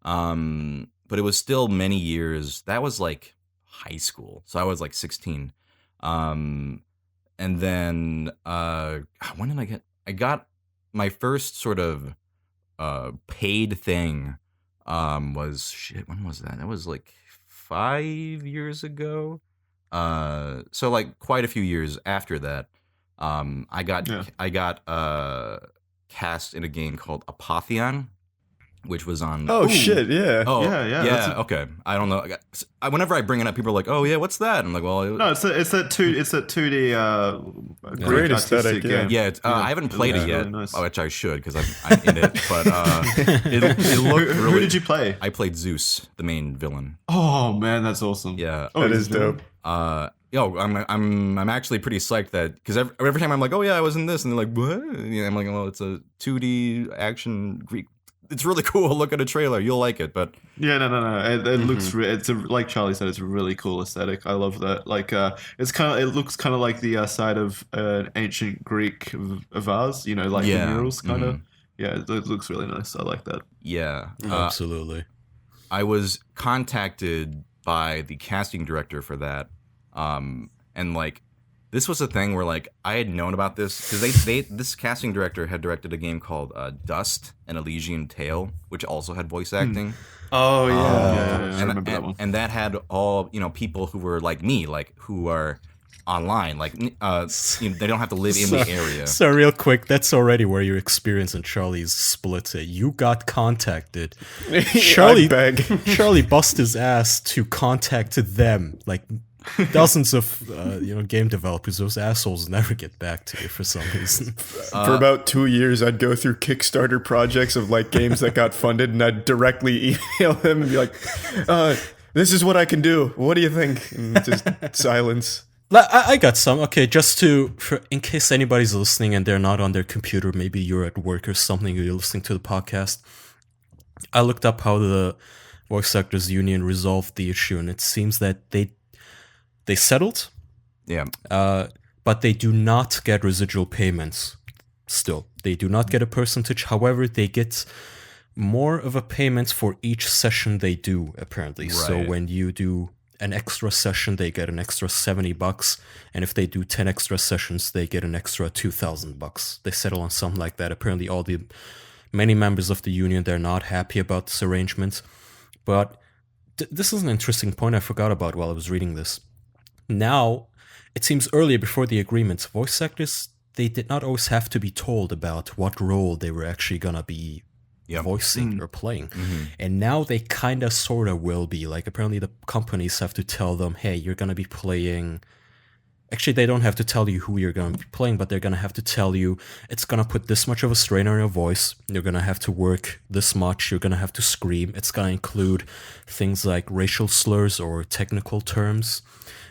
But it was still many years. That was like high school, so I was like 16. And then when did I got my first sort of paid thing was shit. When was that? That was like 5 years ago. So like quite a few years after that, I got cast in a game called Apotheon, which was on. Oh shit! Yeah. Oh yeah, okay. I don't know. Whenever I bring it up, people are like, "Oh yeah, what's that?" I'm like, "Well, No, it's that 2D Great Greek aesthetic, artistic game. yeah." I haven't played it looks yet, really nice. which I should because I'm in it. But it looked really. Who did you play? I played Zeus, the main villain. Oh man, that's awesome. Yeah. Oh, That he's is a villain? dope. I'm actually pretty psyched that because every time I'm like, "Oh yeah, I was in this," and they're like, "What?" I'm like, "Well, it's a 2D action Greek. It's really cool. Look at a trailer. You'll like it." But Yeah, no. It looks. It's like Charlie said. It's a really cool aesthetic. I love that. Like, it's kind of. It looks kind of like the side of an ancient Greek vase. You know, like the murals, kind of. Yeah, it looks really nice. I like that. yeah, Absolutely. I was contacted by the casting director for that, and like this was a thing where like I had known about this because this casting director had directed a game called Dust: An Elysian Tale, which also had voice acting. Oh yeah. I and, remember that one. and that had all people who were like me, like who are online, like they don't have to live in the area. So real quick, that's already where your experience and Charlie's split. You got contacted. Charlie I beg. Charlie bust his ass to contact them. Like dozens of game developers. Those assholes never get back to you for some reason. For about 2 years, I'd go through Kickstarter projects of like games that got funded, and I'd directly email them and be like, "This is what I can do. What do you think?" And just silence. I got some. Okay, just in case anybody's listening and they're not on their computer, maybe you're at work or something, or you're listening to the podcast. I looked up how the Voice Actors Union resolved the issue, and it seems that they settled, Yeah. but they do not get residual payments. Still, they do not get a percentage. However, they get more of a payment for each session they do. Apparently, so Right. when you do an extra session, they get an extra $70, and if they do 10 extra sessions, they get an extra $2,000. They settle on something like that. Apparently, many members of the union, they're not happy about this arrangement. But this is an interesting point I forgot about while I was reading this. Now, it seems earlier before the agreement, voice actors, they did not always have to be told about what role they were actually gonna be voicing or playing. And now they kind of sort of will be. Like, apparently the companies have to tell them, hey, you're gonna be playing... Actually, they don't have to tell you who you're going to be playing, but they're going to have to tell you it's going to put this much of a strain on your voice. You're going to have to work this much. You're going to have to scream. It's going to include things like racial slurs or technical terms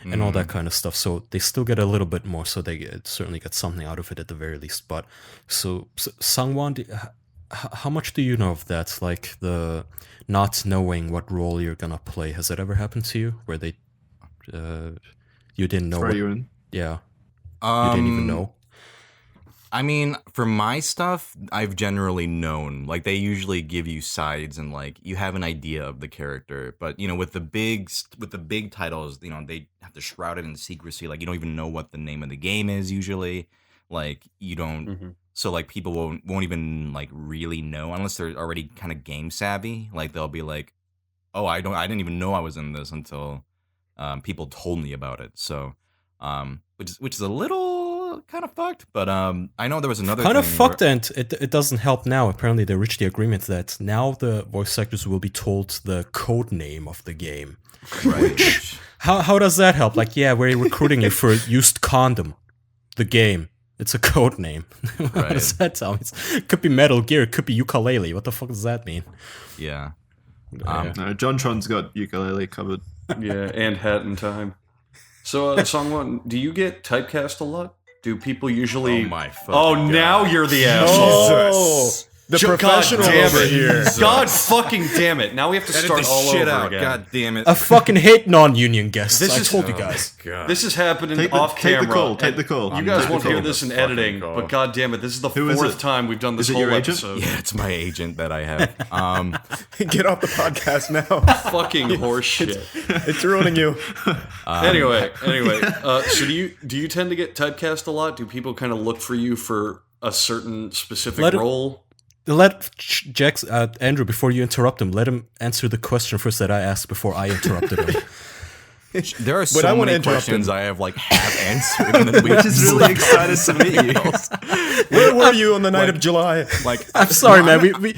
and all that kind of stuff. So they still get a little bit more. So they certainly get something out of it at the very least. But so Sangwon, how much do you know of that? Like the not knowing what role you're going to play. Has that ever happened to you where they... you didn't know. Throw you in. Yeah. You didn't even know. I mean, for my stuff, I've generally known. Like, they usually give you sides and like you have an idea of the character. But with the big titles, they have to shroud it in secrecy. Like, you don't even know what the name of the game is usually. Like, you don't. So like people won't even like really know unless they're already kind of game savvy. Like they'll be like, "Oh, I didn't even know I was in this until people told me about it." So, which is a little kind of fucked. But I know there was another kind of thing fucked, and it doesn't help now. Apparently, they reached the agreement that now the voice actors will be told the code name of the game. Right. How does that help? Like, yeah, we're recruiting you for used condom. The game. It's a code name. What does that tell me? It could be Metal Gear. It could be ukulele. What the fuck does that mean? Yeah. No, JonTron's got ukulele covered. Yeah, and Hat in Time. So, Songwon, do you get typecast a lot? Do people usually... Oh my fucking Oh, God. now you're the asshole. The God professional damn over it. here. God fucking damn it. Now we have to Edit start this all shit over out. again. God damn it. I fucking hate non-union guests. This I is- told you guys. God. This is happening Take off camera. the call. Take and the call. You guys Take won't the hear call. this in Fucking editing, call. but god damn it, this is the Who is fourth it? time we've done this Is it whole your agent? episode. Yeah, it's my agent that I have. Get off the podcast now. Fucking horseshit. It's ruining you. Anyway, so do you tend to get typecast a lot? Do people kind of look for you for a certain specific Let it- role? Let Andrew, before you interrupt him, let him answer the question first that I asked before I interrupted him. There are I so wanna many interrupt questions him. I have like half answered, and then we Which is really excited to meet you. Where were you on the night of July? Like, I'm sorry, man. We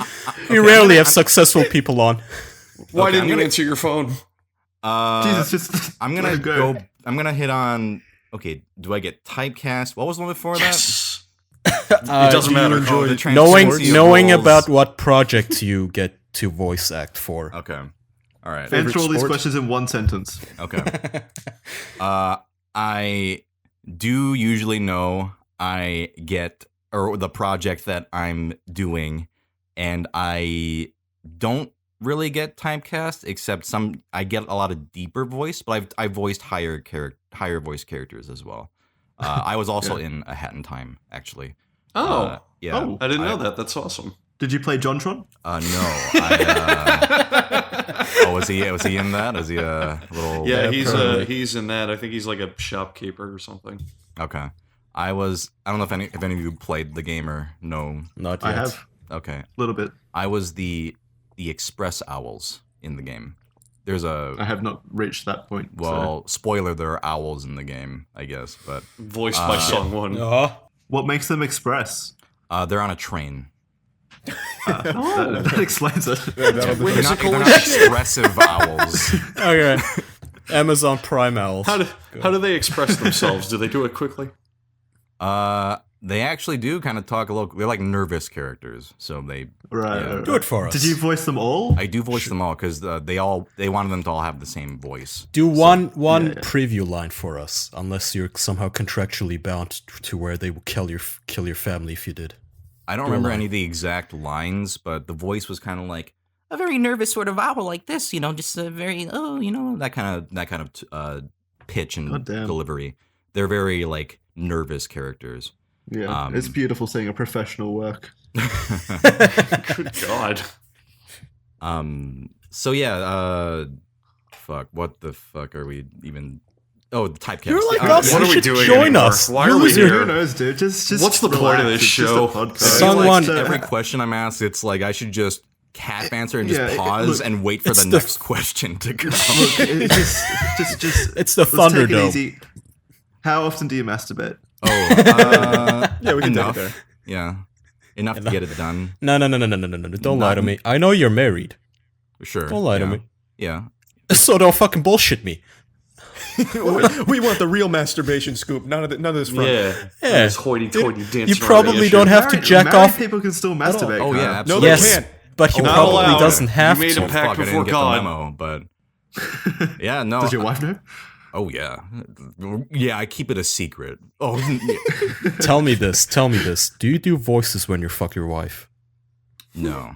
rarely have successful people on. Why Okay, didn't I'm you gonna- answer your phone? Jesus, just I'm let gonna it go. go. I'm gonna hit on. Okay, do I get typecast? What was the one before Yes. Uh, It doesn't do you matter. enjoy- that? The knowing transparency of knowing roles. about what project you get to voice act for. Okay. All right. answer all these sport? questions in one sentence. Okay. I do usually know I get or the project that I'm doing, and I don't really get typecast except I get a lot of deeper voice, but I've voiced higher voice characters as well. I was also in A Hat in Time actually. Oh, Yeah. Oh. I didn't know that. That's awesome. Did you play JonTron? No. Was he in that? Is he a little? Yeah, probably. he's in that. I think he's like a shopkeeper or something. Okay. I don't know if any of you played the game or no. Not yet. I have Okay. a little bit. I was the Express Owls in the game. There's I a have not reached that point. spoiler, there are owls in the game, I guess, but Voiced by Song One. What makes them express? they're on a train. That explains it. They're not expressive owls. Okay. Amazon Prime Owls. How do they express themselves? Do they do it quickly? They actually do kind of talk a little. They're like nervous characters, so they. Right. Yeah. right, Do it for us. Did you voice them all? I do voice them all because they wanted them to all have the same voice. Do one yeah. preview line for us, unless you're somehow contractually bound to where they will kill your family if you did. I don't remember any of the exact lines, but the voice was kind of like a very nervous sort of owl like this, just a very that kind of pitch and Goddamn. delivery. They're very like nervous characters. Yeah. It's beautiful seeing a professional work. Good God. So yeah, fuck. What the fuck are we even? Oh, the typecast. You're like Yeah, us. What You are we should doing join anymore? us. Why are we Loser. Who here? knows, dude? Just What's the point of relax. this It's just a show? podcast. Someone- So- every question I'm asked, it's like I should just cap answer and just Yeah, pause look, and wait for it's the the- next question to come. Look, it just It's the let's take it Thunderdome. easy. How often do you masturbate? Oh, Yeah, we can enough. take it there. Yeah, enough to get it done. No. Don't lie to me. I know you're married. Sure. Don't lie to yeah. me. Yeah. So don't fucking bullshit me. We want the real masturbation scoop. None of this front. Yeah. Yeah. This hoity-toity dancing You around probably the don't issue. have to jack married off. people can still masturbate. Oh Kyle. yeah, No, absolutely. they Yes, can't. but he Not probably allowed. doesn't have You made to. a pact Fuck, I before didn't get God. the memo, but yeah, no. Does your wife know? Oh yeah, yeah. I keep it a secret. Oh, yeah. Tell me this. Do you do voices when you fuck your wife? no.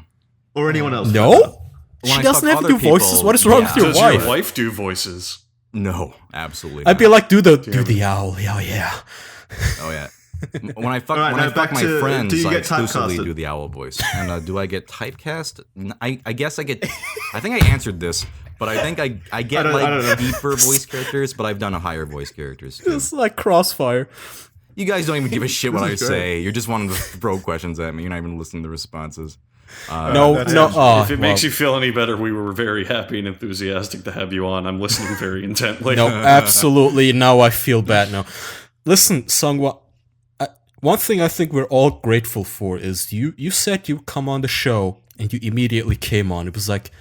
Or anyone else? No. When She I doesn't fuck have to do other voices. people, What is wrong yeah. with your Does wife? your wife do voices? No, absolutely. I'd be not. like, do the owl. Yeah. Oh yeah. When I fuck, All right, when I now fuck back my to, friends, do you I get exclusively typecasted? do the owl voice. And do I get typecast? I guess I get. I think I answered this, but I think I get I don't know. like deeper voice characters, but I've done a higher voice characters too. It's like Crossfire. You guys don't even give a shit what I is great. say. You're just wanting to throw questions at me. You're not even listening to the responses. No. that's- If it makes you feel any better, we were very happy and enthusiastic to have you on. I'm listening very intently. No, absolutely. Now I feel bad now. Listen, Sungwa, one thing I think we're all grateful for is you said you come on the show and you immediately came on. It was like,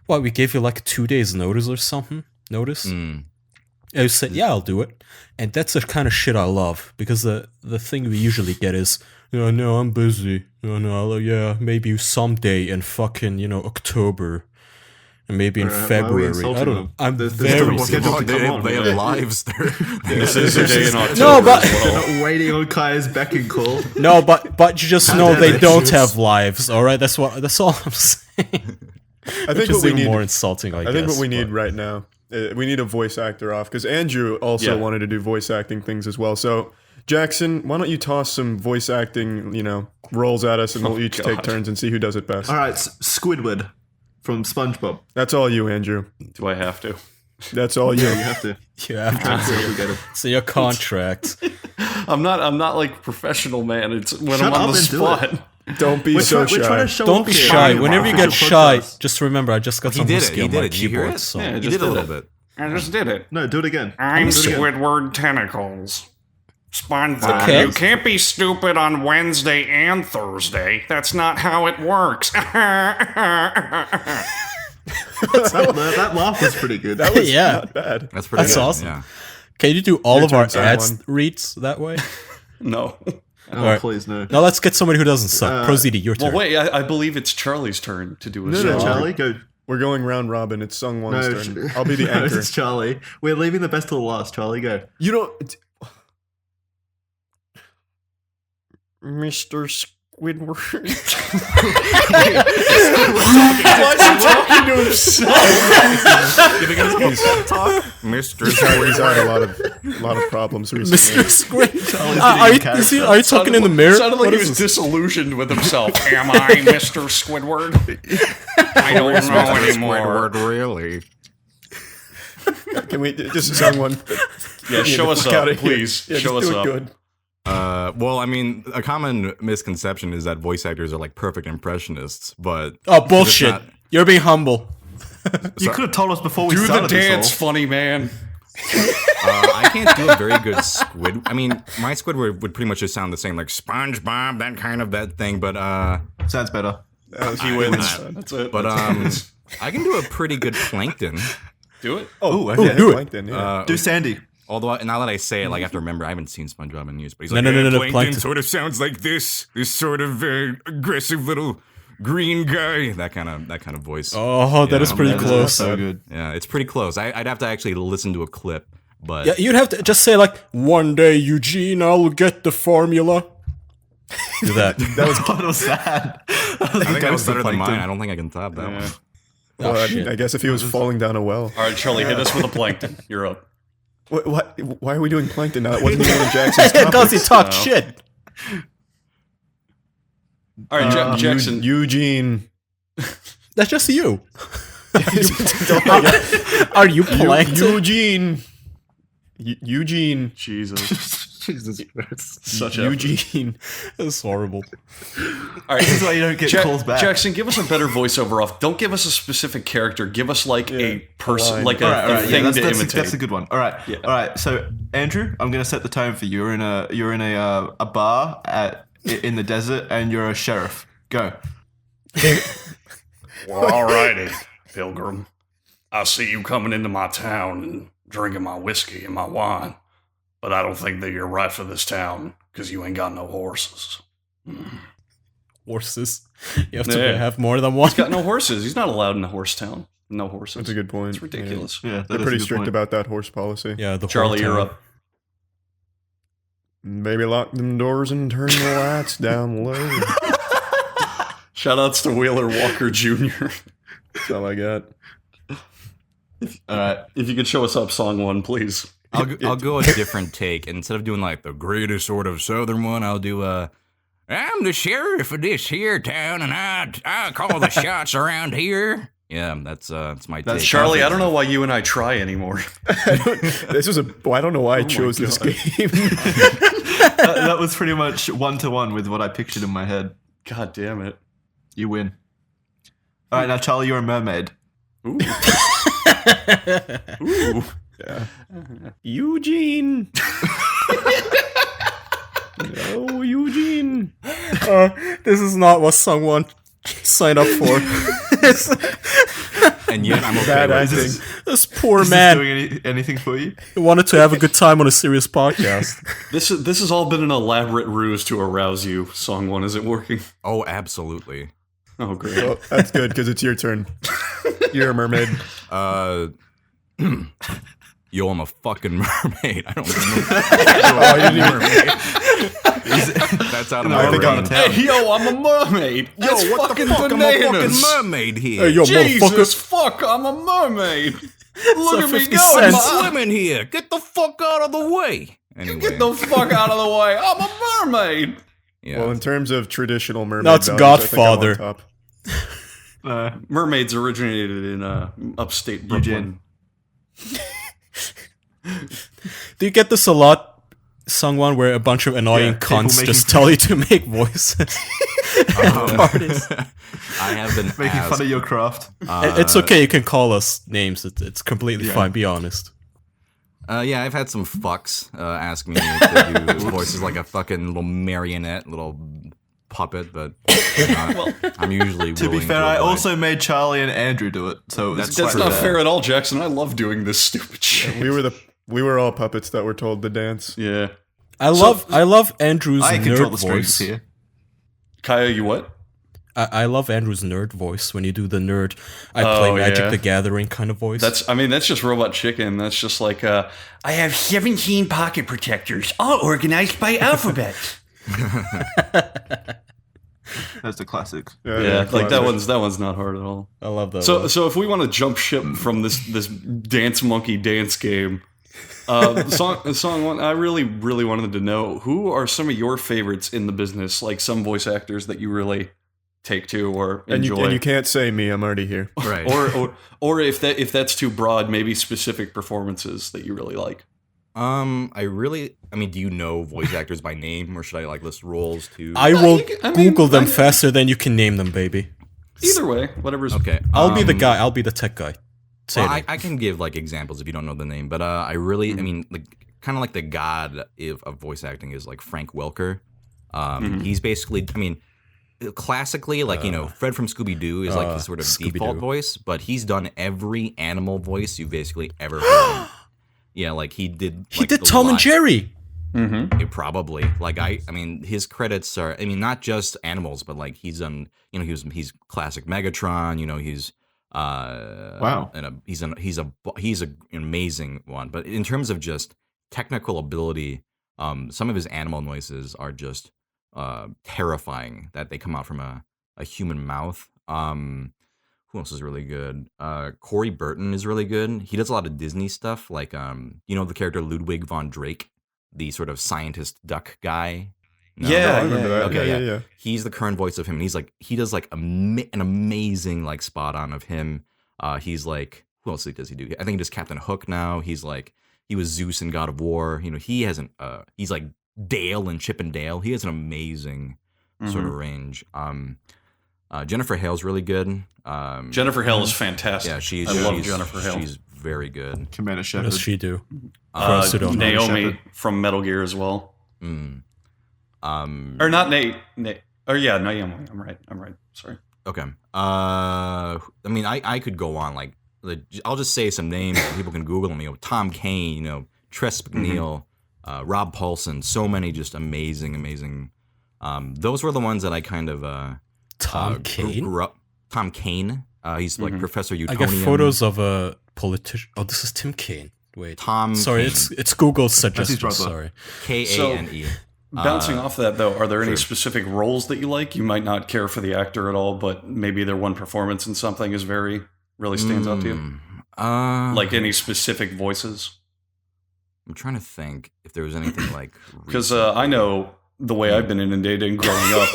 what, we gave you like 2 days notice or something? Notice? And you said, yeah, I'll do it. And that's the kind of shit I love, because the thing we usually get is, no, I'm busy. No, yeah, maybe someday in fucking, October. And maybe in Why are we February. insulting I don't know. them? I'm There's very no schedule to They come on. have lives. This is a day in October. No, but- as well. Not waiting on Kai's beck and call. No, but you just know damn they it. don't have lives, all right? That's all I'm saying. I think Which is what we even need. more insulting, I guess. I think what we need but- right now, we need a voice actor off, because Andrew also Yeah. wanted to do voice acting things as well. So, Jackson, why don't you toss some voice acting, roles at us, and we'll each take God. turns and see who does it best. All right, Squidward from SpongeBob. That's all you, Andrew. Do I have to? That's all you. You have to. You have to. Obligated. So your contract. I'm not like professional, man. It's when Shut I'm on up the and do spot. Don't be so We're trying to shy. show Don't off be here. shy. Whenever you get Official shy, podcast. just remember I just got He some did it. whiskey He on did my it. Did you hear keyboard. it? So Yeah, He just did a did little it. bit. I just did it. No, do it again. I'm Do it again. Squidward Tentacles. SpongeBob, Okay. you can't be stupid on Wednesday and Thursday. That's not how it works. That laugh was pretty good. That was Yeah. not bad. That's pretty That's good. awesome. Yeah. can you do all Your of our turn, ads someone. reads that way? No. Oh, Alright. please no. Now let's get somebody who doesn't suck. ProZD, your Well, turn. wait. I believe it's Charlie's turn to do a No, No, song. Charlie, go. We're going round robin. It's Sung One's No, turn. I'll be the no, anchor. it's Charlie. We're leaving the best till the last. Charlie, go. You don't, Mr. Squidward. Why is he talking to himself? Mr. He's had a lot of problems recently. Mr. Squid. Charlie's Are you, getting is he, are you talking in the mirror? Sounded like What he is was this? disillusioned with himself. Am I Mr. Squidward? I don't know anymore. Squidward, really? Can we just Sung One? Yeah, show us Fuck up, outta here. please. Yeah, Show just us do it up. good. Well, I mean, a common misconception is that voice actors are like perfect impressionists, but Oh, bullshit. not- You're being humble. You could have told us before we Do the started dance, this all. funny man. I can't do a very good squid. I mean, my Squidward would pretty much just sound the same, like SpongeBob, that kind of that thing. But Sounds better. He wins. That's it. but I can do a pretty good plankton. do it. Oh, okay. do it. Plankton, yeah. Do Sandy. Although now that I say it, like I have to remember, I haven't seen SpongeBob in years. But he's No, like, no, no, no, no, Plankton, Plankton. sort of sounds like this sort of aggressive little green guy. That kind of voice. Oh, that Yeah, is pretty Man, close. So good. Yeah, it's pretty close. I'd have to actually listen to a clip, but Yeah, you'd have to just say like, one day, Eugene, I'll get the formula. Do that. That was sad. I think that was better than mine. I don't think I can top that one. Well, I shit. guess if he was falling down a well. All right, Charlie, hit us with a plankton. You're up. What? Why are we doing Plankton now? It wasn't even one of Jackson's Because he topics. talked shit. All right, Jackson. Eugene. That's just you. Are you plankton? Eugene. Eugene. Jesus. Jesus Christ. Such a. Eugene. That's horrible. All right, This is why you don't get calls back. Jackson, give us a better voiceover off. Don't give us a specific character. Give us like a person, line. like a, All right, all right, a thing yeah, to imitate. that's a good one. All right, Yeah. all right. So Andrew, I'm gonna set the tone for you. You're in a bar in the desert, and you're a sheriff. Go. Well, alrighty, Pilgrim. I see you coming into my town and drinking my whiskey and my wine, but I don't think that you're right for this town because you ain't got no horses. Horses. You have to Yeah. have more than one. He's got no horses. He's not allowed in a horse town. No horses. That's a good point. It's ridiculous. Yeah, Yeah. They're pretty strict about that horse policy. Yeah, the Charlie, whole you're town. up. Maybe lock them doors and turn the lights down low. Shoutouts to Wheeler Walker Jr. That's all I got. All right. If you could show us up song one, please. I'll go a different take. Instead of doing like the greatest sort of southern one, I'll do I'm the sheriff of this here town, and I call the shots around here. Yeah, that's my take. Charlie, I don't know why you and I try anymore. This was I don't know why I chose this God. game. That was pretty much 1-to-1 with what I pictured in my head. God damn it. You win. All right, now Charlie, you're a mermaid. Ooh. Ooh. Eugene. No, Eugene. This is not what someone signed up for. And yet I'm okay Bad with acting. this. This poor Is this man doing anything for you? wanted to have a good time on a serious podcast. This has all been an elaborate ruse to arouse you. Song one, is it working? Oh, absolutely. Oh, great. Well, that's good because it's your turn. You're a mermaid. Yo, I'm a fucking mermaid. I don't know. Oh, you didn't even- That's out of I my think I'm range. Hey, yo, I'm a mermaid. That's Yo, what fucking the fuck? bananas. I'm a fucking mermaid here. Hey, yo, Jesus, motherfucker. fuck, I'm a mermaid. Look a at me 50 go, cents. ma. Swimming here. Get the fuck out of the way. Anyway, Get the fuck out of the way. I'm a mermaid. yeah. Well, in terms of traditional mermaid No, it's values, I think I'm on Godfather. top. Mermaids originated in upstate Brooklyn. Eugene. Do you get this a lot, Sungwon, where a bunch of annoying people cunts making just tell you to make voices? Artists. I have been Making asked, fun of your craft. It's okay, you can call us names. It's completely Yeah. fine, be honest. yeah, I've had some fucks ask me to do voices like a fucking little marionette, little puppet, but I'm usually To be willing fair, I oblige. also made Charlie and Andrew do it, so it was That's quite not bad. fair at all, Jackson. I love doing this stupid shit. We were all puppets that were told to dance. Yeah. I love Andrew's I control nerd the strings voice. here. Kaya, you what? I love Andrew's nerd voice when you do the nerd. I play Magic yeah. the Gathering kind of voice. That's just Robot Chicken. That's just like, I have 17 pocket protectors, all organized by alphabet. That's the classic. Yeah, like classic. that one's not hard at all. I love that. So one. so if we want to jump ship from this Dance Monkey dance game, song one, I really wanted to know who are some of your favorites in the business, like some voice actors that you really take to or And enjoy. you can't say me. I'm already here. Right. or if that's too broad, maybe specific performances that you really like. I mean, do you know voice actors by name, or should I like list roles too? I will I mean, Google them faster than you can name them, baby. Either way, whatever's Okay. I'll be the guy. I'll be the tech guy. Say Well, it. I can give like examples if you don't know the name, but I really, I mean, like kind of like the god of voice acting is like Frank Welker. He's basically, I mean, classically, like Fred from Scooby Doo is like his sort of Scooby-Doo. default voice, but he's done every animal voice you basically ever heard. Yeah, like he did. He like, did the Tom and lot- Jerry. Yeah, probably. Like I mean, his credits are. I mean, not just animals, but like he's done. He's classic Megatron. He's Wow. and he's an amazing one. But in terms of just technical ability, some of his animal noises are just terrifying. That they come out from a human mouth. Who else is really good? Corey Burton is really good. He does a lot of Disney stuff, like the character Ludwig von Drake, the sort of scientist duck guy. No? Yeah, I remember that. Okay, yeah. He's the current voice of him, and he does like an amazing like spot on of him. He's like, who else does he do? I think he does Captain Hook now. He was Zeus in God of War. He hasn't. He's like Dale and Chip and Dale. He has an amazing sort of range. Jennifer Hale's really good. Jennifer Hale is fantastic. Yeah, I love Jennifer Hale. She's very good. Commander What Shepard. does she do? For us who don't know. Naomi Shepard. from Metal Gear as well. Mm. Or not Nate. Or yeah, Naomi. I'm right. Sorry. Okay. I mean, I could go on. Like, I'll just say some names and people can Google them. Tom Kane. Tress McNeil, Rob Paulson. So many just amazing. Those were the ones that I kind of Tom Kane? grew up. Tom Kane. He's like Professor Utonium. I get photos of a politician. Oh, this is Tim Kaine. Wait. Tom Sorry, Kane. it's Google's his suggestion. brother. Sorry. Kane. Bouncing off that though, are there any specific roles that you like? You might not care for the actor at all, but maybe their one performance in something is really stands out to you. Like any specific voices? I'm trying to think if there was anything like Because I know the way I've been inundated growing up.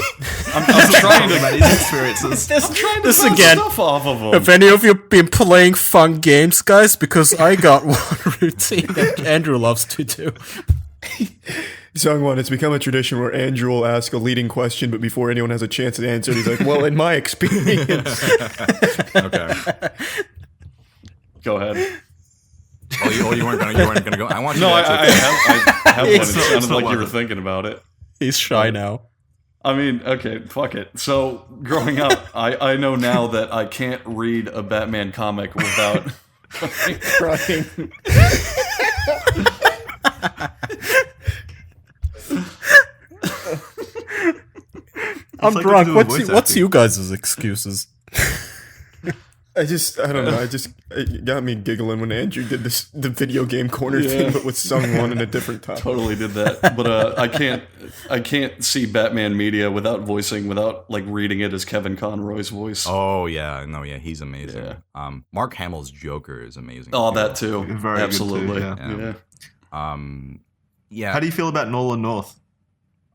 I'm trying to about his experiences. This bounce again. stuff off of them. Have any of you been playing fun games, guys? Because I got one routine that Andrew loves to do. Song one, it's become a tradition where Andrew will ask a leading question, but before anyone has a chance to answer, he's like, well, in my experience. Okay. Go ahead. You weren't gonna go. I want you No, to I actually. have one. It It's sounded not like you were worth it. thinking about it. He's shy now. I mean, okay, fuck it. So, growing up, I know now that I can't read a Batman comic without Crying. I'm like drunk. to do What's voice what's acting. you guys' excuses? I don't know. It got me giggling when Andrew did the video game corner Yeah. thing, but with Sung One and a different topic. totally did that. But I can't see Batman media without like reading it as Kevin Conroy's voice. Oh yeah, he's amazing. Yeah. Mark Hamill's Joker is amazing. Oh, too. that too. Very good Absolutely. too, yeah. Yeah. Yeah. How do you feel about Nolan North?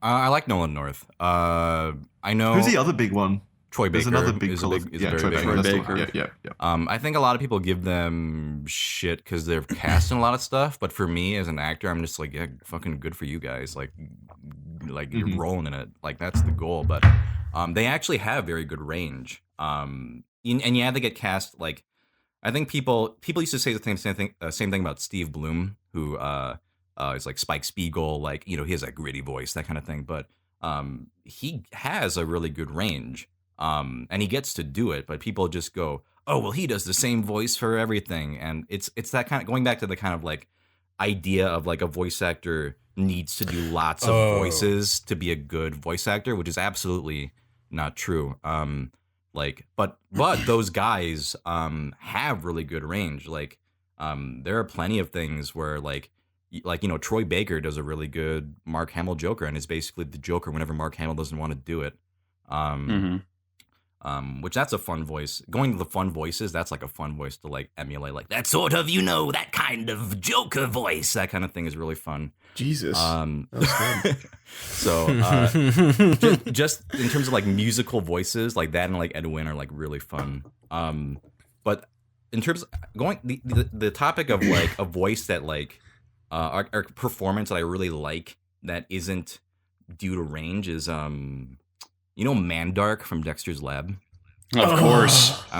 I like Nolan North. I know Who's the other big one? Troy There's Baker another big is a call. big, is Yeah, a very Troy big Baker. one. That's the Baker. one. Yeah. I think a lot of people give them shit because they're casting a lot of stuff, but for me as an actor, I'm just like, yeah, fucking good for you guys. Like you're rolling in it. Like that's the goal. But they actually have very good range. And yeah, they get cast like I think people used to say the same thing about Steve Bloom, who is like Spike Spiegel, like he has that gritty voice, that kind of thing. But he has a really good range. And he gets to do it, but people just go, "Oh, well, he does the same voice for everything," and it's that kind of going back to the kind of like idea of like a voice actor needs to do lots of voices to be a good voice actor, which is absolutely not true. But those guys have really good range. Like, there are plenty of things where like Troy Baker does a really good Mark Hamill Joker, and is basically the Joker whenever Mark Hamill doesn't want to do it. Which that's a fun voice. Going to the fun voices, that's like a fun voice to like emulate, like that sort of, that kind of Joker voice. That kind of thing is really fun. Jesus. That was good. So just in terms of like musical voices, like that and like Edwin are like really fun. But in terms of the topic of like a voice that like our performance that I really like that isn't due to range is Mandark from Dexter's Lab. Of course. I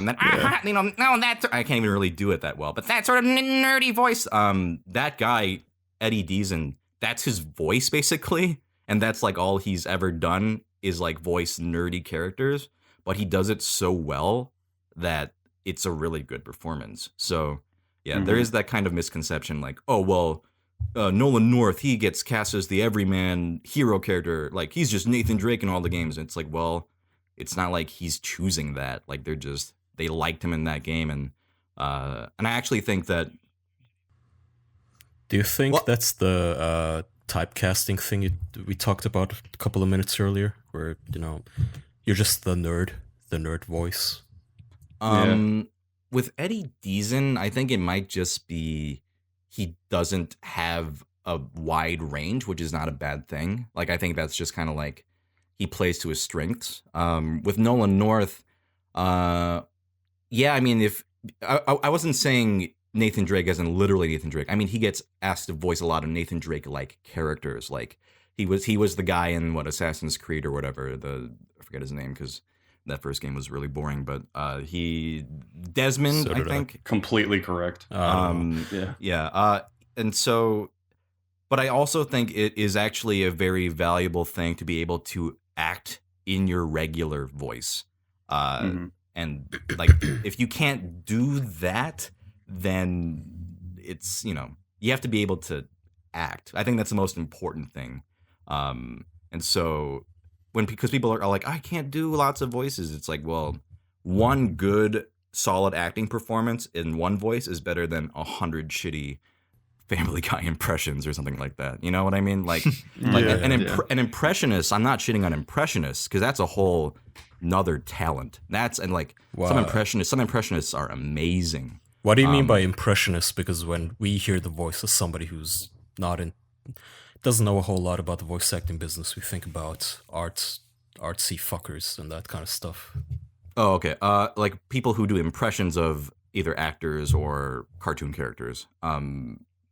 can't even really do it that well, but that sort of nerdy voice. That guy Eddie Deason, that's his voice basically, and that's like all he's ever done is like voice nerdy characters, but he does it so well that it's a really good performance. So yeah, there is that kind of misconception, like, oh well. Nolan North, he gets cast as the everyman hero character. Like, he's just Nathan Drake in all the games. And it's like, well, it's not like he's choosing that. Like, they liked him in that game. And I actually think that. Do you think that's the typecasting thing we talked about a couple of minutes earlier, where, you're just the nerd voice? With Eddie Deason, I think it might just be he doesn't have a wide range, which is not a bad thing. Like, I think that's just kind of like he plays to his strengths. With Nolan North, yeah, I mean, if I wasn't saying Nathan Drake as in literally Nathan Drake. I mean, he gets asked to voice a lot of Nathan Drake-like characters. Like, he was the guy in Assassin's Creed or whatever. I forget his name because that first game was really boring, but Desmond, I think. Completely correct. Yeah. And so, but I also think it is actually a very valuable thing to be able to act in your regular voice. And like, if you can't do that, then it's, you have to be able to act. I think that's the most important thing. And so, because people are like, I can't do lots of voices. It's like, well, one good, solid acting performance in one voice is better than 100 shitty Family Guy impressions or something like that. You know what I mean? Like, an impressionist. I'm not shitting on impressionists because that's a whole another talent. Some impressionists are amazing. What do you mean by impressionist? Because when we hear the voice of somebody who's doesn't know a whole lot about the voice acting business, we think about artsy fuckers and that kind of stuff. Oh, okay. Like people who do impressions of either actors or cartoon characters.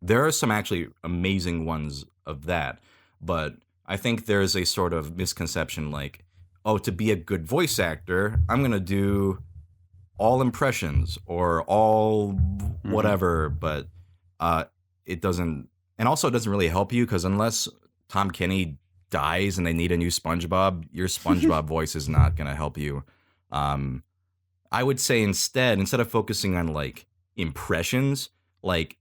There are some actually amazing ones of that, but I think there's a sort of misconception like, oh, to be a good voice actor, I'm going to do all impressions or all whatever, but it doesn't, and also it doesn't really help you because unless Tom Kenny dies and they need a new SpongeBob, your SpongeBob voice is not going to help you. I would say instead of focusing on like impressions, like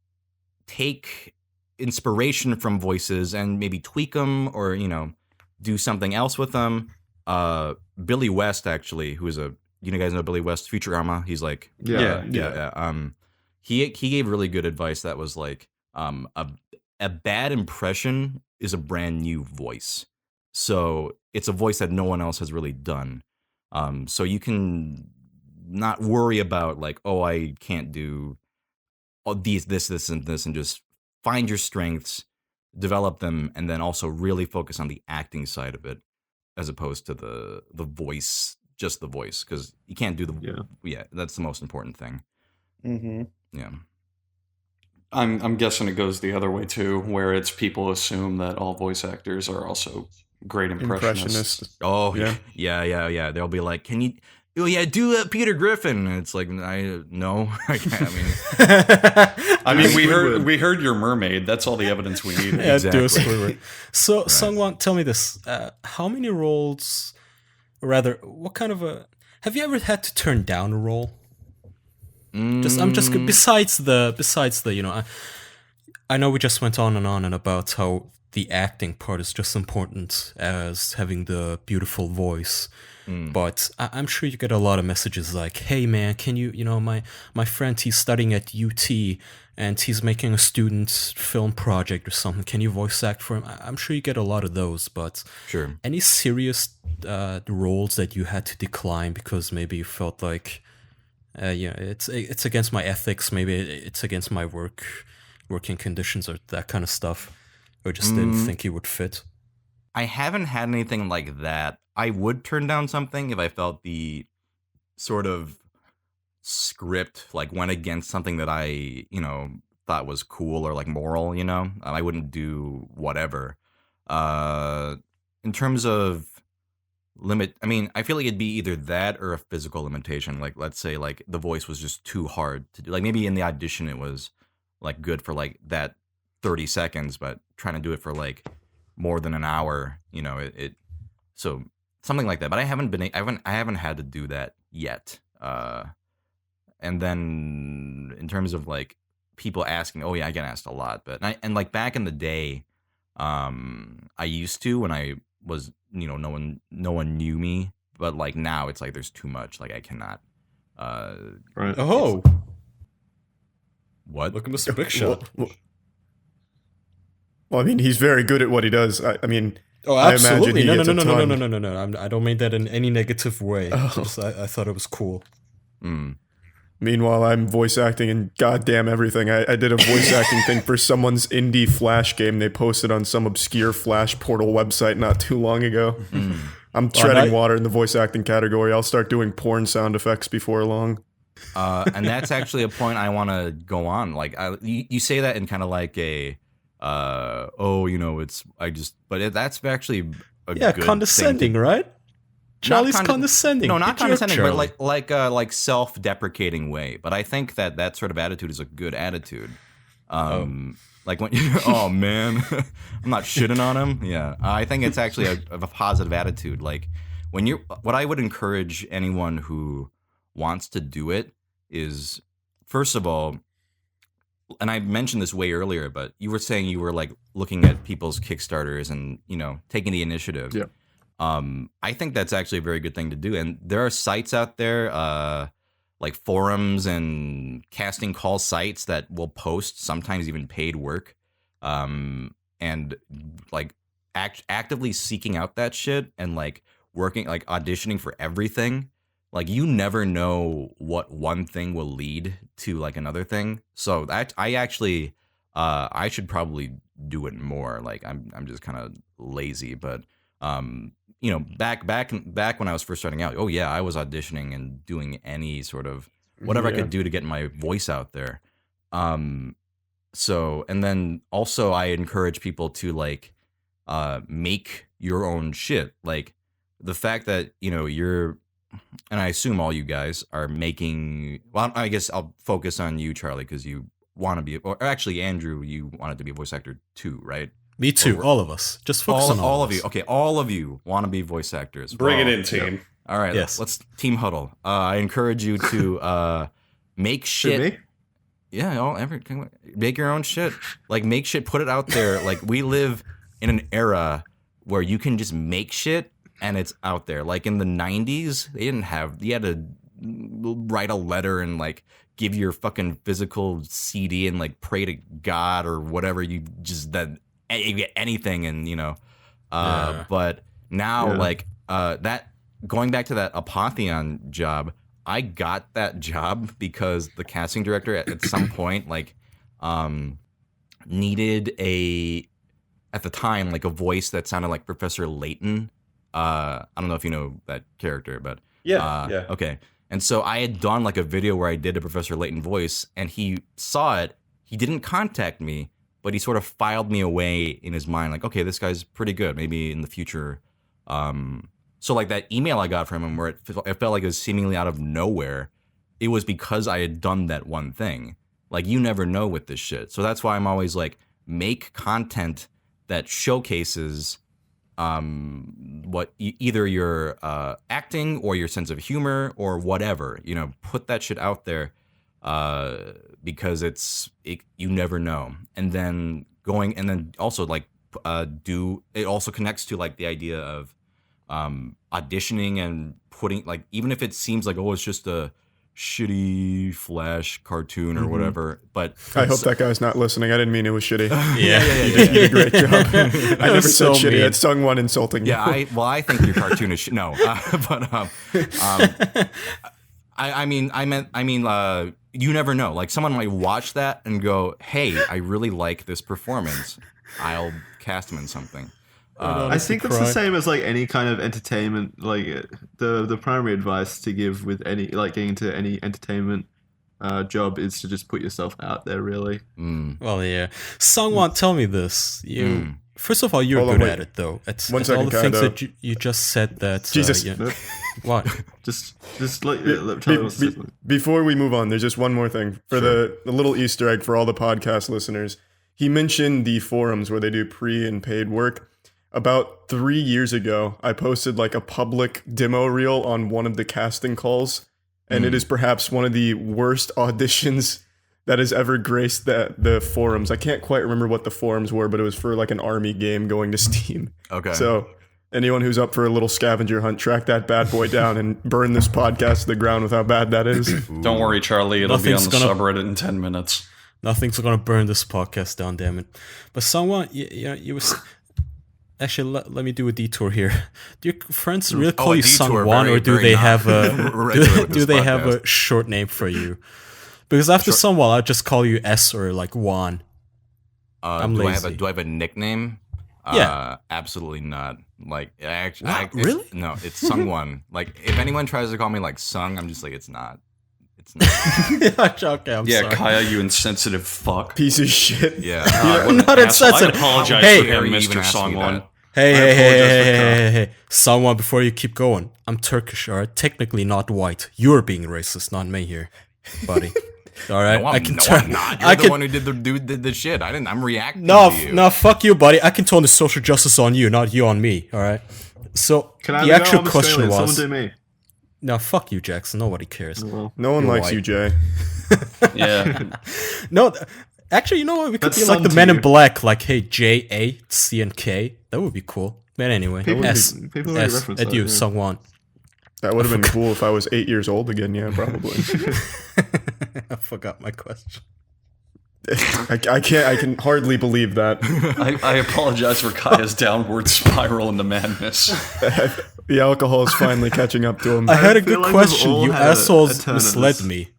take inspiration from voices and maybe tweak them or, do something else with them. Billy West, actually, who is you guys know Billy West, Futurama. He's like, Yeah. He gave really good advice that was like, a bad impression is a brand new voice. So it's a voice that no one else has really done. So you can not worry about like, oh, I can't do all this, and this, and just find your strengths, develop them, and then also really focus on the acting side of it, as opposed to the voice just the voice, because you can't do the Yeah. that's the most important thing. Mm-hmm. Yeah. I'm guessing it goes the other way too, where it's people assume that all voice actors are also great impressionists. Impressionist. Oh Yeah. yeah. They'll be like, "Can you? Oh yeah, do Peter Griffin." And it's like, I no, I can't. I mean, We heard your mermaid. That's all the evidence we need. Yeah, do a Exactly. Squidward. So, Sungwon, tell me this: how many roles, or rather, what kind of a? Have you ever had to turn down a role? I'm just besides the I know we just went on and about how the acting part is just important as having the beautiful voice. But I'm sure you get a lot of messages like, "Hey man, can my friend, he's studying at UT and he's making a student film project or something. Can you voice act for him?" I'm sure you get a lot of those, but Sure. any serious roles that you had to decline because maybe you felt like, it's against my ethics, maybe it's against my working conditions or that kind of stuff, or just didn't think you would fit? I haven't had anything like that. I would turn down something if I felt the sort of script like went against something that I, thought was cool or like moral, I wouldn't do whatever. In terms of I feel like it'd be either that or a physical limitation. Like, let's say like the voice was just too hard to do. Like maybe in the audition it was like good for like that 30 seconds, but trying to do it for like more than an hour, so something like that. But I haven't had to do that yet. And then in terms of like people asking, oh yeah, I get asked a lot, but and like back in the day, I used to when I was, no one knew me, but like now it's like there's too much, like I cannot. Right. Oh, What? look at Mr. Big Shot. Well, I mean, he's very good at what he does. I mean, Oh, I imagine absolutely! he No, gets a ton. no. I don't mean that in any negative way. Oh. Just, I thought it was cool. Meanwhile, I'm voice acting in goddamn everything. I did a voice acting thing for someone's indie Flash game they posted on some obscure Flash portal website not too long ago. I'm treading water in the voice acting category. I'll start doing porn sound effects before long. And that's actually a point I want to go on. Like, you say that in kind of like a, that's actually a good condescending, thing right? Charlie's condescending. No, Good not joke, condescending, Charlie. but like self-deprecating way. But I think that sort of attitude is a good attitude. Like when oh man, I'm not shitting on him. Yeah, I think it's actually a positive attitude. Like what I would encourage anyone who wants to do it is, first of all, and I mentioned this way earlier, but you were saying you were like looking at people's Kickstarters and taking the initiative. Yeah. I think that's actually a very good thing to do. And there are sites out there, like forums and casting call sites that will post sometimes even paid work, and like actively seeking out that shit and like working, like auditioning for everything. Like you never know what one thing will lead to like another thing. So I actually, I should probably do it more. Like I'm just kind of lazy, but back when I was first starting out, oh yeah, I was auditioning and doing any sort of whatever I could do to get my voice out there. So, and then also I encourage people to like make your own shit. Like the fact that you're, and I assume all you guys are making. Well, I guess I'll focus on you, Charlie, because you want to be, or actually Andrew, you wanted to be a voice actor too, right? Me too. All of us. Just focus on all of you. us. Okay, all of you want to be voice actors. Bring it in, team. All right, Yes. let's team huddle. I encourage you to make shit. Me? Yeah, make your own shit. Like make shit, put it out there. Like we live in an era where you can just make shit and it's out there. Like in the 90s, you had to write a letter and like give your fucking physical CD and like pray to God or whatever. You get anything and but now like that, going back to that Apotheon job, I got that job because the casting director at some point like needed at the time like a voice that sounded like Professor Layton. I don't know if you know that character, but Yeah. Okay. And so I had done like a video where I did a Professor Layton voice, and he saw it. He didn't contact me, but he sort of filed me away in his mind, like, okay, this guy's pretty good. Maybe in the future. So like that email I got from him, where it felt like it was seemingly out of nowhere. It was because I had done that one thing. Like, you never know with this shit. So that's why I'm always like, make content that showcases what either your acting or your sense of humor or whatever, put that shit out there, because you never know. And then also like it also connects to like the idea of auditioning and putting, like, even if it seems like, oh, it's just a shitty Flash cartoon or whatever, but I hope that guy's not listening. I didn't mean it was shitty. yeah. You did a great job. I never said so shitty. mean. It's Sungwon insulting you. Yeah, I think your cartoon is no, but I mean, you never know. Like, someone might watch that and go, "Hey, I really like this performance. I'll cast him in something." I think that's the same as like any kind of entertainment. Like the primary advice to give with any, like, getting into any entertainment job is to just put yourself out there. Really. Well, yeah. Sungwon, tell me this. First of all, you're Hold on, good wait. at it, though. It's One all second, the Kai, things though. that you just said that. Jesus. What? Just let Charlie wants to say something. Before we move on, there's just one more thing. For the little Easter egg for all the podcast listeners, he mentioned the forums where they do pre and paid work. About 3 years ago, I posted like a public demo reel on one of the casting calls, and it is perhaps one of the worst auditions that has ever graced the forums. I can't quite remember what the forums were, but it was for like an army game going to Steam. Okay. So anyone who's up for a little scavenger hunt, track that bad boy down and burn this podcast to the ground with how bad that is. Don't worry, Charlie. It'll be on Nothing's the gonna- subreddit in 10 minutes. Nothing's gonna burn this podcast down, damn it. But Sungwon, you was. Actually, let me do a detour here. Do your friends really call a you detour, Sungwon, very, or do very they not have regular with do this they have podcast. a short name for you? Because after Sungwon, I'll just call you S or like Wan. I'm do lazy. I have a nickname? Yeah. Absolutely not. Like, Really? No, it's Sungwon. Like, if anyone tries to call me like Sung, I'm just like, it's not. It's not. Okay, I'm Yeah, sorry. Kaya, you insensitive fuck. Piece of shit. Yeah. What an Not asshole. insensitive. I apologize Hey. for him, Even Mr. asked me Songwon. that. Hey, I hey, hey, hey, apologize hey, for hey, hey, hey. Someone, before you keep going, I'm Turkish, alright? Technically not white. You're being racist, not me here, buddy. Alright? No, I'm not. You're I the can, one who did the shit. I'm reacting no, to you. no, fuck you, buddy. I can turn the social justice on you, not you on me, alright? So, Can I the actual I'm question Australian. was... Someone do me. No, fuck you, Jackson. Nobody cares. Well, No one You're likes white. you, Jay. Yeah. No, actually, you know what? We could That's be like the some Men to in you. Black, like, hey, J, A, C, and K. That would be cool. But anyway, People S, people already S, reference at that, you, yeah. Sungwon. That would have been cool if I was 8 years old again. Yeah, probably. I forgot my question. I can hardly believe that. I apologize for Kaya's downward spiral into madness. The alcohol is finally catching up to him. I had a feel good like we've question. all You had a assholes turn of misled this. me.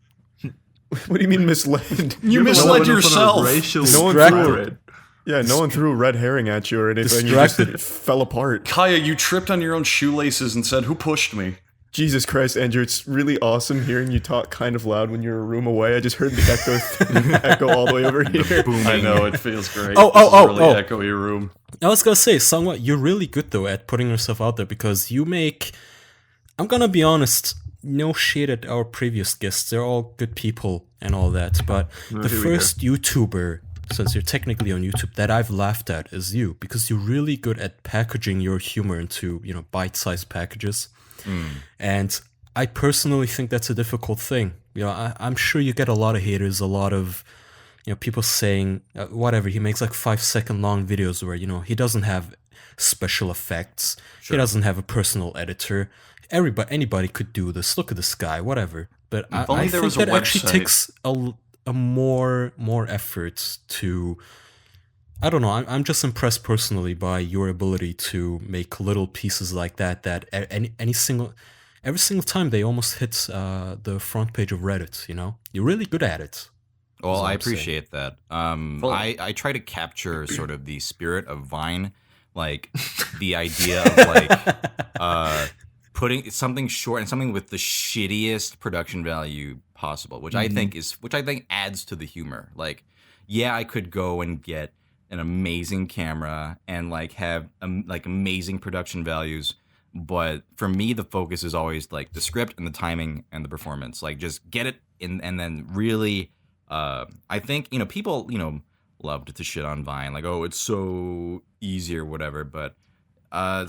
What do you mean misled? You misled yourself. No one Distracted. Yeah, no one threw a red herring at you or anything. You Distracted. just fell apart. Kaya, you tripped on your own shoelaces and said, "Who pushed me?" Jesus Christ, Andrew, it's really awesome hearing you talk kind of loud when you're a room away. I just heard the echo all the way over here. I know, it feels great. Oh, This is oh, a really oh. echoey room. I was gonna say, somewhat, you're really good though at putting yourself out there because you make. I'm gonna be honest, no shade at our previous guests. They're all good people and all that, but the here we go. first YouTuber, since you're technically on YouTube, that I've laughed at is you because you're really good at packaging your humor into bite-sized packages, and I personally think that's a difficult thing. I'm sure you get a lot of haters, a lot of people saying whatever. He makes like 5-second long videos where he doesn't have special effects, he doesn't have a personal editor. Anybody could do this. Look at this guy, whatever. But If I only there think was a that actually website. takes a more effort to. I don't know. I'm just impressed personally by your ability to make little pieces like that. That every single time they almost hit the front page of Reddit. You're really good at it. Well, all I I'm saying. appreciate that. I try to capture sort of the spirit of Vine, like the idea of like putting something short and something with the shittiest production value possible, which I think adds to the humor. Like, yeah, I could go and get an amazing camera and like have like amazing production values, but for me the focus is always like the script and the timing and the performance. Like, just get it in, and then really I think, people, loved to shit on Vine, like, oh, it's so easy or whatever, but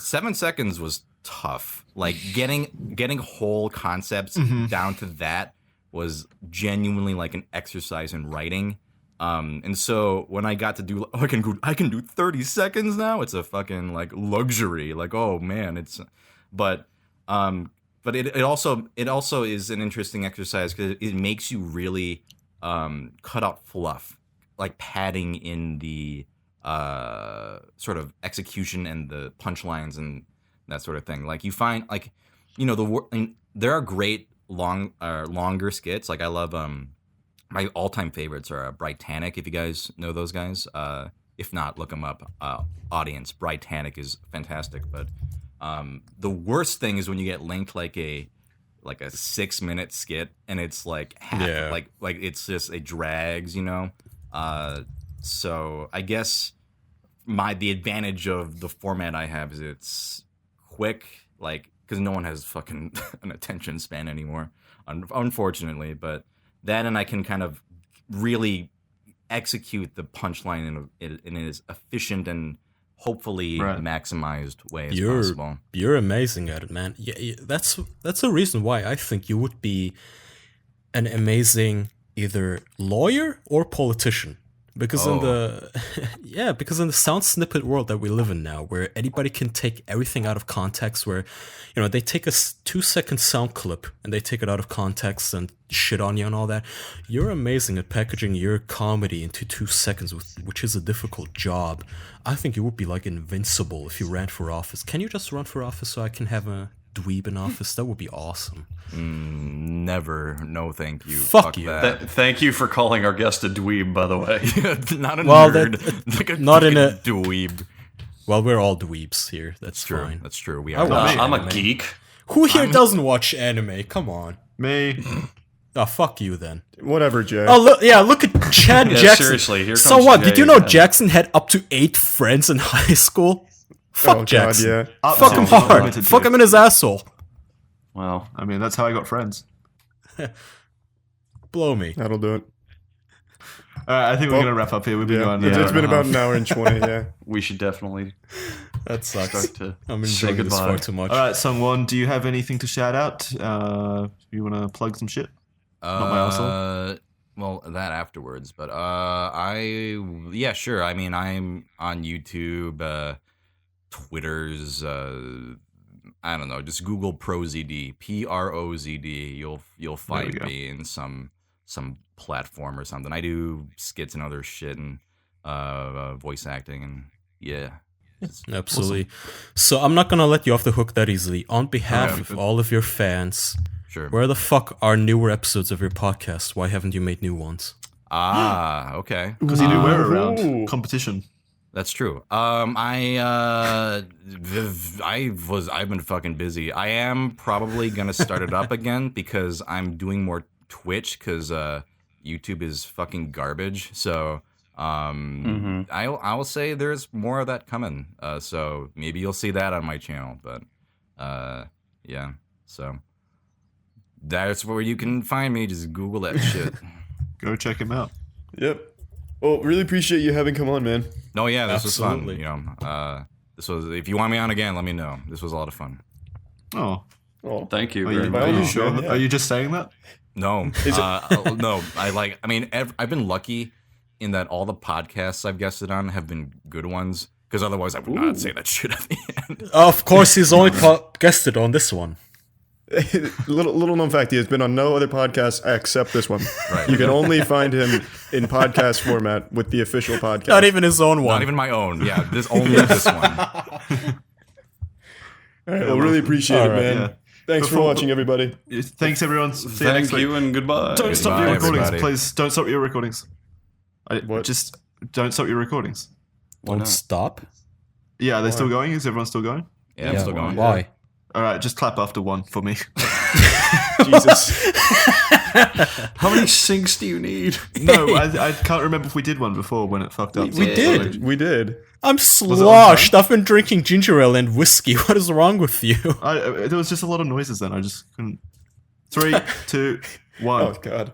7 seconds was tough. Like, getting whole concepts down to that was genuinely like an exercise in writing. And so when I got to do, I can do 30 seconds now. It's a fucking like luxury. Like, oh man, but it also is an interesting exercise because it makes you really cut out fluff, like padding in the sort of execution and the punchlines and that sort of thing. Like, you find, like, there are great longer skits. Like, I love my all-time favorites are Britannic, if you guys know those guys. If not, look them up. Audience, Britannic is fantastic. But the worst thing is when you get linked like a 6-minute skit and it's like half, like it's just, it drags, So I guess the advantage of the format I have is it's quick, like, because no one has fucking an attention span anymore, unfortunately. But that, and I can kind of really execute the punchline in as efficient and hopefully maximized way as possible. You're amazing at it, man. Yeah, that's a reason why I think you would be an amazing either lawyer or politician. Because in the sound snippet world that we live in now, where anybody can take everything out of context, where they take a 2-second sound clip and they take it out of context and shit on you and all that, you're amazing at packaging your comedy into 2 seconds, which is a difficult job. I think you would be like invincible if you ran for office. Can you just run for office so I can have a dweeb in office? That would be awesome. Never. No, thank you. Fuck you. That. Thank you for calling our guest a dweeb, by the way. Not a nerd. Like not in a dweeb. Well, we're all dweebs here. That's true. fine. That's true. We are. I'm a geek. Who here doesn't watch anime? Come on. Me. Oh, fuck you then. Whatever, Jay. Oh, look at Chad Jackson. Seriously, here So comes what? Jay Did you know again. Jackson had up to 8 friends in high school? Fuck God, Jackson. yeah. Fuck him hard. Fuck him in his asshole. Well, I mean, that's how I got friends. Blow me. That'll do it. All right, I think we're going to wrap up here. We've been going It's been about an hour and 20, yeah. we should definitely That sucks. start to I'm say enjoying this goodbye. far too much. All right, Sungwon, do you have anything to shout out? You want to plug some shit? Not my asshole. Well, that afterwards, but sure. I mean, I'm on YouTube, Twitter's, I don't know, just Google ProZD, PROZD. You'll find me in some platform or something. I do skits and other shit and voice acting, and yeah. Absolutely. So I'm not gonna let you off the hook that easily. On behalf of all of your fans, Sure. where the fuck are newer episodes of your podcast? Why haven't you made new ones? Okay. Because you do wear around Ooh. competition. That's true. I've been fucking busy. I am probably gonna start it up again because I'm doing more Twitch because YouTube is fucking garbage. So I will say there's more of that coming. So maybe you'll see that on my channel. But yeah. So that's where you can find me. Just Google that shit. Go check him out. Yep. Well, really appreciate you having come on, man. No, yeah, this Absolutely. was fun. This was. If you want me on again, let me know. This was a lot of fun. Oh, Oh, Thank you are very you, much. are you much. sure? Yeah. Are you just saying that? No, no. I've been lucky in that all the podcasts I've guested on have been good ones. Because otherwise, I would not say that shit at the end. Of course, he's only guested on this one. little known fact, he has been on no other podcast except this one. Right. You can only find him in podcast format with the official podcast. Not even his own one. Not even my own. Yeah, only this one. All right, well, really appreciate it, All right, man. yeah. Thanks for Before- watching, everybody. Thanks, everyone. See you Thank next week. you and goodbye. Don't stop Goodbye, your recordings, everybody. please. Don't stop your recordings. What? Just don't stop your recordings. Why Don't not? stop. Yeah, are they still going? Is everyone still going? Yeah, I'm still going. Why? All right, just clap after one for me. Jesus. How many sinks do you need? No, I can't remember if we did one before when it fucked up. We did. We did. I'm sloshed. I've been drinking ginger ale and whiskey. What is wrong with you? There was just a lot of noises then. I just couldn't. 3, 2, 1. Oh, God.